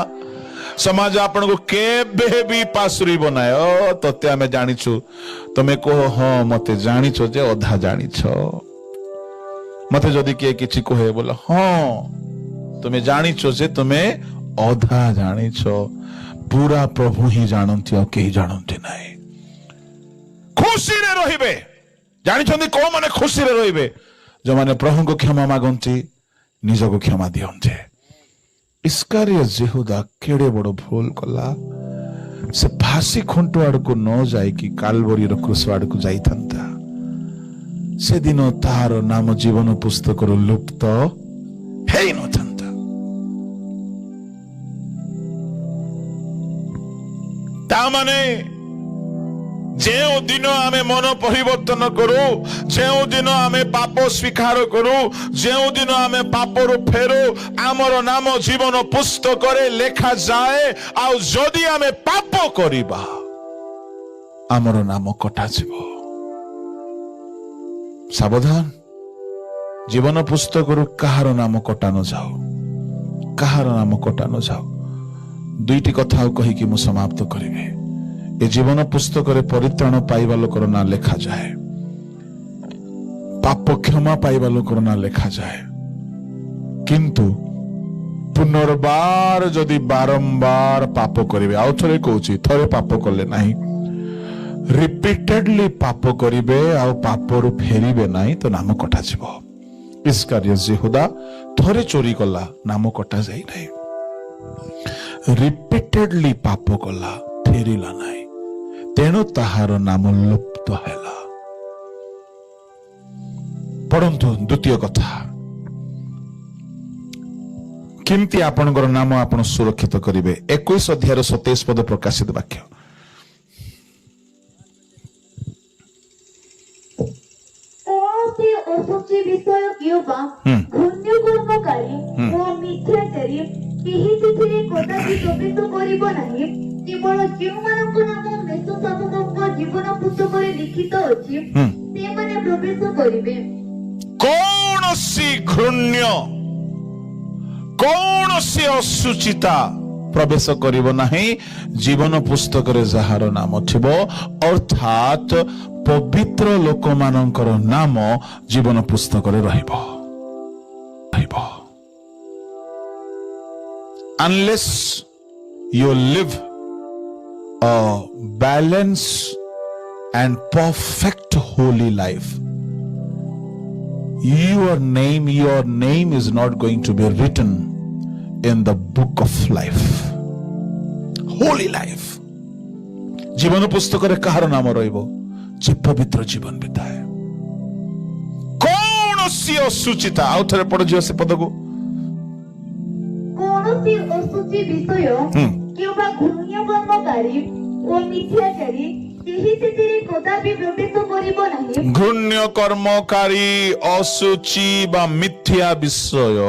समाज आपण को केबे भी पासुरी बनाय ओ तते हमें जानिछु तमे को हाँ मते जानिछो जे अधा जानिछो मते जदि किए किछि कहे बोला हाँ तुम्हें जानिछो जे तुम्हें अधा जानिछो पूरा प्रभु ही जानती और केही जानती नहीं। खुशी रे रहिबे जानिछन्ति को माने खुशी रे रहिबे जो माने प्रभु को क्षमा मागंती निज को क्षमा दियंते। इस्कारियत यहूदा केड़े बड़ भूल कला से फांसी खुंटु आड़ को न जाए कि कालवरी रो क्रूस आड़ को जाई थांता से दिन तार नाम जीवन पुस्तक लुप्त हेई न थांता। ता माने जे दिन आमे मन परिवर्तन करू जे दिन आमे पाप स्वीकार करू जे दिन आमे पापर फेरू आमर नाम जीवन पुस्तक लेखा जाए आ जदि आमे पाप करिबा आमर नाम कटा जीवो। सावधान जीवन पुस्तक कहार नाम कटा न जाओ कहार नाम कटा न जाओ। दुईटी कथा कहीकि मु समाप्त करिबे। ए जीवन पुस्तक परित्राण पाइबा लोकर ना लेखा जाए पाप क्षमा पाइबा लोकर ना लेखा जाए किंतु पुनर्बार जदि बारंबार पाप करिवे आउ थरे कहूची थरे पाप कले नाही रिपीटेडली पाप करिवे आउ पापरु फेरिबे नाही तो नाम कटा जिवो। इस्कारियत यहूदा थरे चोरी कला नाम कटा जाई नाही रिपीटेडली पाप कला फेरिला नाही तेणु ताहार नाम लुप्त हैला। पढ़ंतु द्वितीय कथा किमती आपनकर नाम आपण सुरक्षित करिवे। 21 अध्याय 27 पद प्रकाशित वाक्य कौनसी असुचि विषय कियोबा घृण्य कर्मकारी ओ मिथ्याचारी केही तिथिरे कदापि प्रवेश करिबो नाही केवल जोमानक नाम मेषो शासकक जीवन पुस्तकरे लिखित अछि सेमाने प्रवेश करिवे। कौनसी घृण्य कौनसी असुचिता प्रवेश करिबो नाही जीवन पुस्तक रे जहार नाम थिबो अर्थात पवित्र लोक मानकर नाम जीवन पुस्तक रे रहिबो। Unless you live a balanced and perfect holy life, your name is not going to be written in the book of life. Holy life. जीवन पुस्तक रे कहार नाम रहिबो जे पवित्र जीवन बिताए। कौनसी असुचिता आउ थरे पढ़ जियो से पद को कौनसी असुचि विषय किंबा घृण्य कर्मकारी ओ मिथ्याचारी केही तिथिरे कदापि प्रवेश करिबो नाही। घृण्य कर्मकारी असुचि बा मिथ्या विषय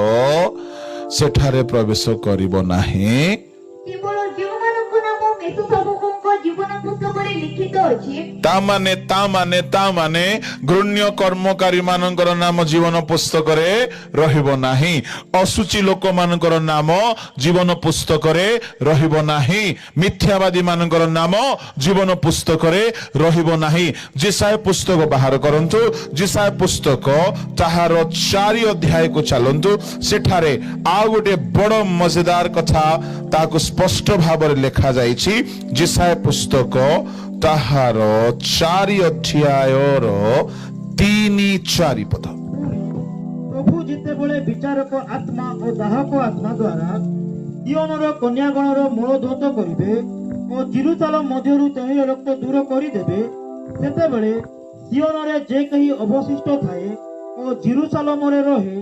सेठारे प्रवेश करिबो नाही केवल जोमानक नाम मेषो शासकक जीवन पुस्तकरे लिखित अछि तामाने घृण्य कर्मकारी मानकर नाम जीवन पुस्तक रे रहिबो नाही असुचि लोक मानकर नाम जीवन पुस्तक रे रहिबो नाही मिथ्यावादी मानकर नाम जीवन पुस्तक रे रहिबो नाही। जिसाय पुस्तक बाहर करंतु जिसाय पुस्तक ताहार 4 अध्याय को चलंतु सेठारे आ गोटे बड़ मजेदार कथा ताको स्पष्ट भाव लेखा जाइछि। जिसाय पुस्तक ताहार 4 अध्याय 3-4 पद प्रभु जितेबले विचारक आत्मा और दाहक आत्मा द्वारा सियोनर कन्यागणर मूलधौत करिवे और जेरुसालेम मध्यरु तहिर रक्त दूर करिदेबे सेतेबेले सियोनरे जे कही अवशिष्ट थाए और जेरुसालेम रे रहे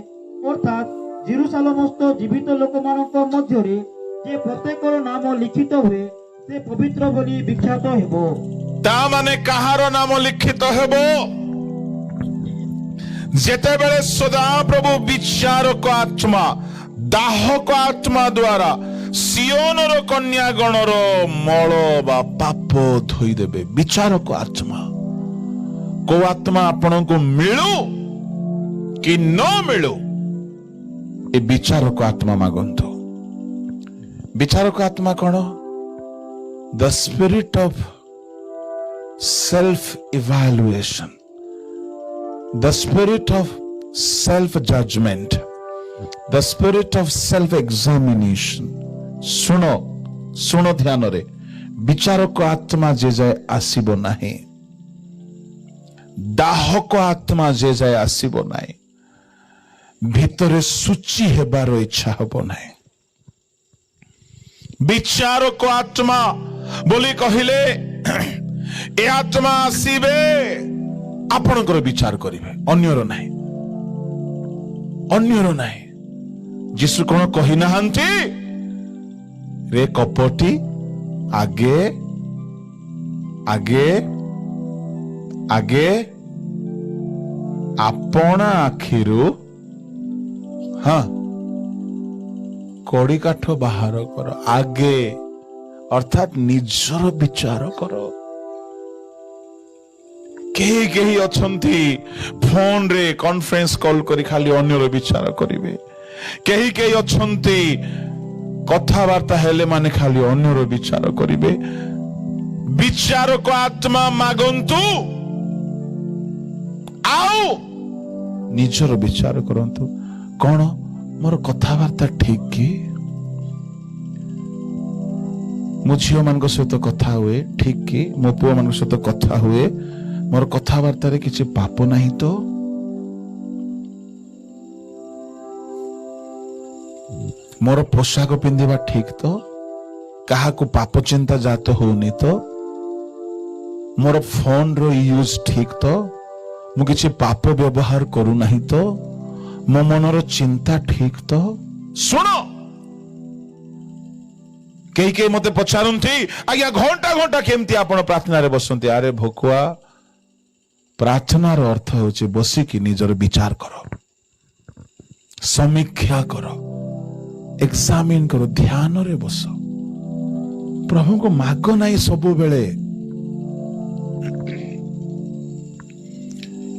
अर्थात जेरुसालेमस्थ जीवित लोकमानक मध्यरे जे प्रत्येकर नाम लिखित हुए से पवित्र बोली विख्यात हेबो। ता माने कहार नाम लिखित हेबो जेतेबेले सदा प्रभु विचारक आत्मा दाहक आत्मा द्वारा सियोनर कन्यागणर मल बा पाप धोई देबे। विचारक आत्मा को आत्मा आपण को मिलू कि न मिलू ए विचारक आत्मा मागंतु। विचारक आत्मा कौन? The spirit of self-evaluation, the spirit of self judgment, the spirit of self examination. ଶୁଣ ଧ୍ୟାନରେ, ବିଚାରକ ଆତ୍ମା ଯେ ଯାଏ ଆସିବ ନାହିଁ, ଦାହକ ଆତ୍ମା ଯେ ଯାଏ ଆସିବ ନାହିଁ, ଭିତରେ ସୂଚି ହେବାର ଇଚ୍ଛା ହବ ନାହିଁ। ବିଚାରକ ଆତ୍ମା ବୋଲି କହିଲେ ଏ ଆତ୍ମା ଆସିବେ, ଆପଣଙ୍କର ବିଚାର କରିବେ, ଅନ୍ୟର ନାହିଁ, ଅନ୍ୟର ନାହିଁ। ଯୀଶୁ କଣ କହିନାହାନ୍ତି, ରେ କପଟି, ଆଗେ ଆଗେ ଆଗେ ଆପଣା ଆଖିରୁ କଡ଼ି କାଠ ବାହାର କର, ଆଗେ ଅର୍ଥାତ ନିଜର ବିଚାର କର। କେହି ଅଛନ୍ତି ଫୋନରେ କନଫରେନ୍ସ କଲ୍ କରି ଖାଲି ଅନ୍ୟର ବିଚାର କରିବେ। କେହି ଅଛନ୍ତି କଥାବାର୍ତ୍ତା ହେଲେ ମାନେ ଖାଲି ଅନ୍ୟର ବିଚାର କରିବେ। ବିଚାରକ ଆତ୍ମା ମାଗନ୍ତୁ ଆଉ ନିଜର ବିଚାର କରନ୍ତୁ। କଣ ମୋର କଥାବାର୍ତ୍ତା ଠିକ କି? ମୋ ଝିଅ ମାନଙ୍କ ସହିତ କଥା ହୁଏ ଠିକ କି? ମୋ ପୁଅ ମାନଙ୍କ ସହିତ କଥା ହୁଏ, ମୋର କଥାବାର୍ତ୍ତାରେ କିଛି ପାପ ନାହିଁ ତ? ମୋର ପୋଷାକ ପିନ୍ଧିବା ଠିକ ତ? କାହାକୁ ପାପ ଚିନ୍ତା ଜାତ ହଉନି ତ? ମୋର ଫୋନର ୟୁଜ ଠିକ ତ? ମୁଁ କିଛି ପାପ ବ୍ୟବହାର କରୁନାହିଁ ତ? ମୋ ମନର ଚିନ୍ତା ଠିକ ତ? ଶୁଣ, କେହି ମତେ ପଚାରନ୍ତି, ଆଜ୍ଞା ଘଣ୍ଟା ଘଣ୍ଟା କେମିତି ଆପଣ ପ୍ରାର୍ଥନାରେ ବସନ୍ତି? ଆରେ ଭକୁଆ, ପ୍ରାର୍ଥନାର ଅର୍ଥ ହେଉଛି ବସିକି ନିଜର ବିଚାର କର, ସମୀକ୍ଷା କର, ଏକ୍ସାମିନ କର, ଧ୍ୟାନରେ ବସ, ପ୍ରଭୁଙ୍କୁ ମାଗ ନାହିଁ ସବୁବେଳେ।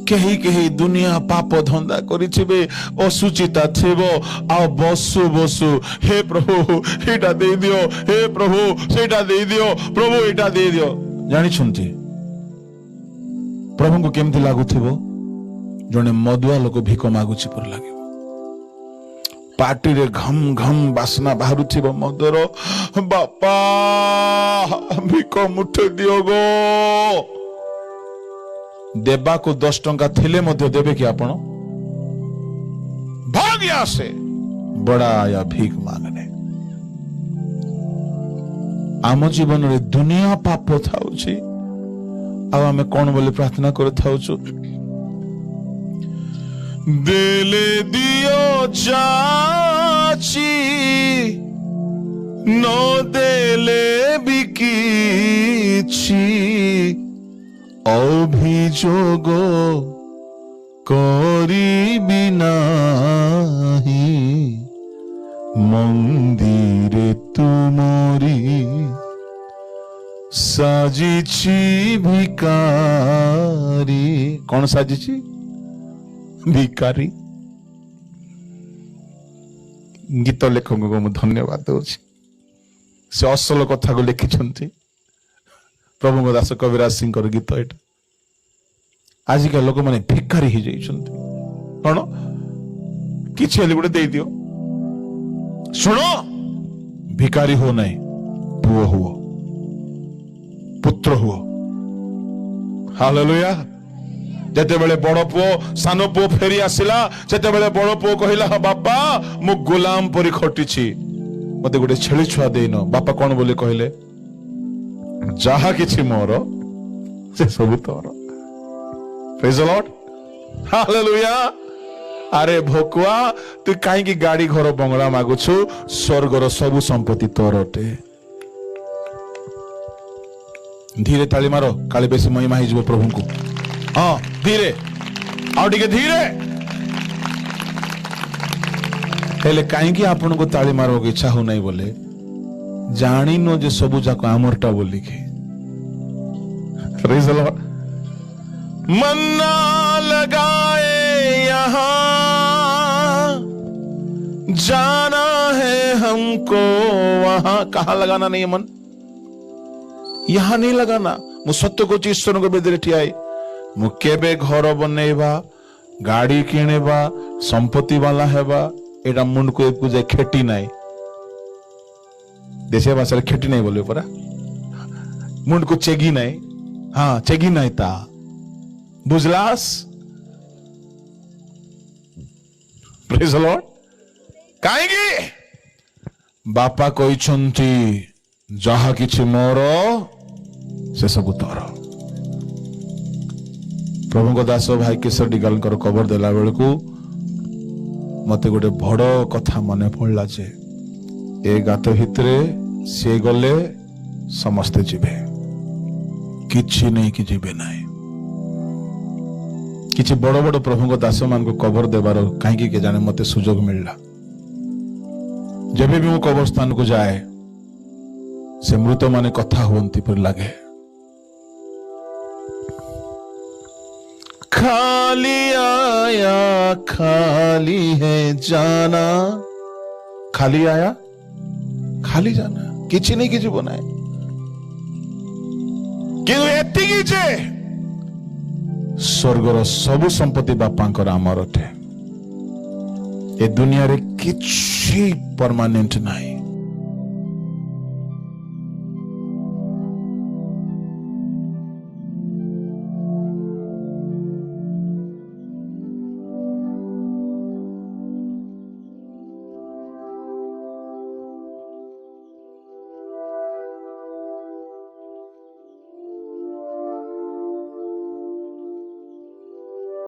କେହି ଦୁନିଆ ପାପ ଧନ୍ଦା କରିଥିବେ, ଅସୁଚିତା ଥିବ, ଆଉ ବସୁ ହେ ପ୍ରଭୁ ଏଇଟା ଦେଇଦିଅ, ହେ ପ୍ରଭୁ ସେଇଟା ଦେଇଦିଅ, ପ୍ରଭୁ ଏଇଟା ଦେଇଦିଅ। ଜାଣିଛନ୍ତି ପ୍ରଭୁଙ୍କୁ କେମିତି ଲାଗୁଥିବ? ଜଣେ ମଦୁଆ ଲୋକ ଭିକ ମାଗୁଛି ପରି ଲାଗିବ। ପାଟିରେ ଘମ ଘମ ବାସ୍ନା ବାହାରୁଥିବ ମଦର। ବାପା ଭିକ ମୁଠେ ଦିଅ ଗୋ। ଦେବାକୁ 10 ଟଙ୍କା ଥିଲେ ମଧ୍ୟ ଦେବେ କି ଆପଣ? ଭାଗ ଆସେ ବଡା ଆୟା ଭିକ ମାଗନେ। ଆମ ଜୀବନରେ ଦୁନିଆ ପାପ ଥାଉଛି, ଆଉ ଆମେ କଣ ବୋଲି ପ୍ରାର୍ଥନା କରିଥାଉଛୁ? ଦେଲେ ଦିଅ ଯାଚି, ନ ଦେଲେ ବି କିଛି ଅଭିଯୋଗ କରିବି ନାହିଁ। ମନ୍ଦିରେ ତୁମରି ସାଜିଛି ଭିକାରୀ। କଣ ସାଜିଛି? ଭିକାରୀ। ଗୀତ ଲେଖକଙ୍କୁ ମୁଁ ଧନ୍ୟବାଦ ଦଉଛି, ସେ ଅସଲ କଥାକୁ ଲେଖିଛନ୍ତି। ପ୍ରଭୁଙ୍କ ଦାସ କବିରାଜ ସିଂଙ୍କର ଗୀତ ଏଇଟା। ଆଜିକା ଲୋକମାନେ ଭିକାରୀ ହେଇଯାଇଛନ୍ତି। କଣ କିଛି ହେଲେ ଗୋଟେ ଦେଇଦିଅ। ଶୁଣ, ଭିକାରୀ ହୁଅ ନାହିଁ, ପୁଅ ହୁଅ, ପୁତ୍ର ହୁଅ। ହାଲେଲୁୟା। ଯେତେବେଳେ ବଡ ପୁଅ ସାନ ପୁଅ ଫେରି ଆସିଲା, ସେତେବେଳେ ବଡ ପୁଅ କହିଲା, ବାପା ମୁଁ ଗୋଲାମ ପରି ଖଟିଛି, ମତେ ଗୋଟେ ଛେଳି ଛୁଆ ଦେଇନ। ବାପା କଣ ବୋଲି କହିଲେ? ଯାହା କିଛି ମୋର ସେ ସବୁ ତୋର। ପ୍ରେଜ୍ ଦ ଲର୍ଡ, ହାଲେଲୁୟା। ଆରେ ଭକୁଆ, ତୁ କାହିଁକି ଗାଡି ଘର ବଙ୍ଗଳା ମାଗୁଛୁ? ସ୍ୱର୍ଗର ସବୁ ସମ୍ପତ୍ତି ତୋର ଅଟେ। ଧୀରେ ତାଳି ମାର, କାଳେ ବେଶୀ ମହିମା ହେଇଯିବ ପ୍ରଭୁଙ୍କୁ। ହଁ ଧୀରେ, ଆଉ ଟିକେ ଧୀରେ। ହେଲେ କାହିଁକି ଆପଣଙ୍କୁ ତାଳି ମାରିବାକୁ ଇଚ୍ଛା ହଉନାହିଁ ବୋଲେ ଜାଣିନ ଯେ ସବୁ ଯାକ ଆମରଟା ବୋଲିକି। ପ୍ରେଜ୍ ଦ ଲର୍ଡ। मन्ना लगाए यहाँ, जाना है हमको वहां। कहां लगाना नहीं है मन? यहां नहीं लगाना। मु सत्य को ईश्वर को बेदरे ठियाई। मु केबे घर बनेबा, गाड़ी किणवा संपत्ति वाला हेबा एटा मुंड को एक जाए खेती नाई देशे भाषा खेती नहीं बोले परा मुंड को चेगी नहीं हाँ चेगी नहीं ता बुझलास प्रेज द लॉर्ड काहेगी बापा कहते जहा किछि मोर से सब तोर प्रभु दास भाई केशर डिगाल खबर देला बेल को मते गोटे बड़ कथा मन पड़ा जे ए गात भितरे से गले समस्ते जीवे किछि नहीं कि जीवे नहीं किछि बड़ बड़ प्रभु दास मान को कबर देवार कहीं के जाने मते सुजोग मिलला जब भी मु कबर स्थान को जाए से मृत माने कथा हुंती पर लगे खाली आया खाली है जाना खाली आया खाली जाना किछि नहीं किछि बनाए कि एतिकी जे स्वर्गर सबु संपत्ति बापांकर आमर अटे ए दुनिया रे किछि परमानेंट नाही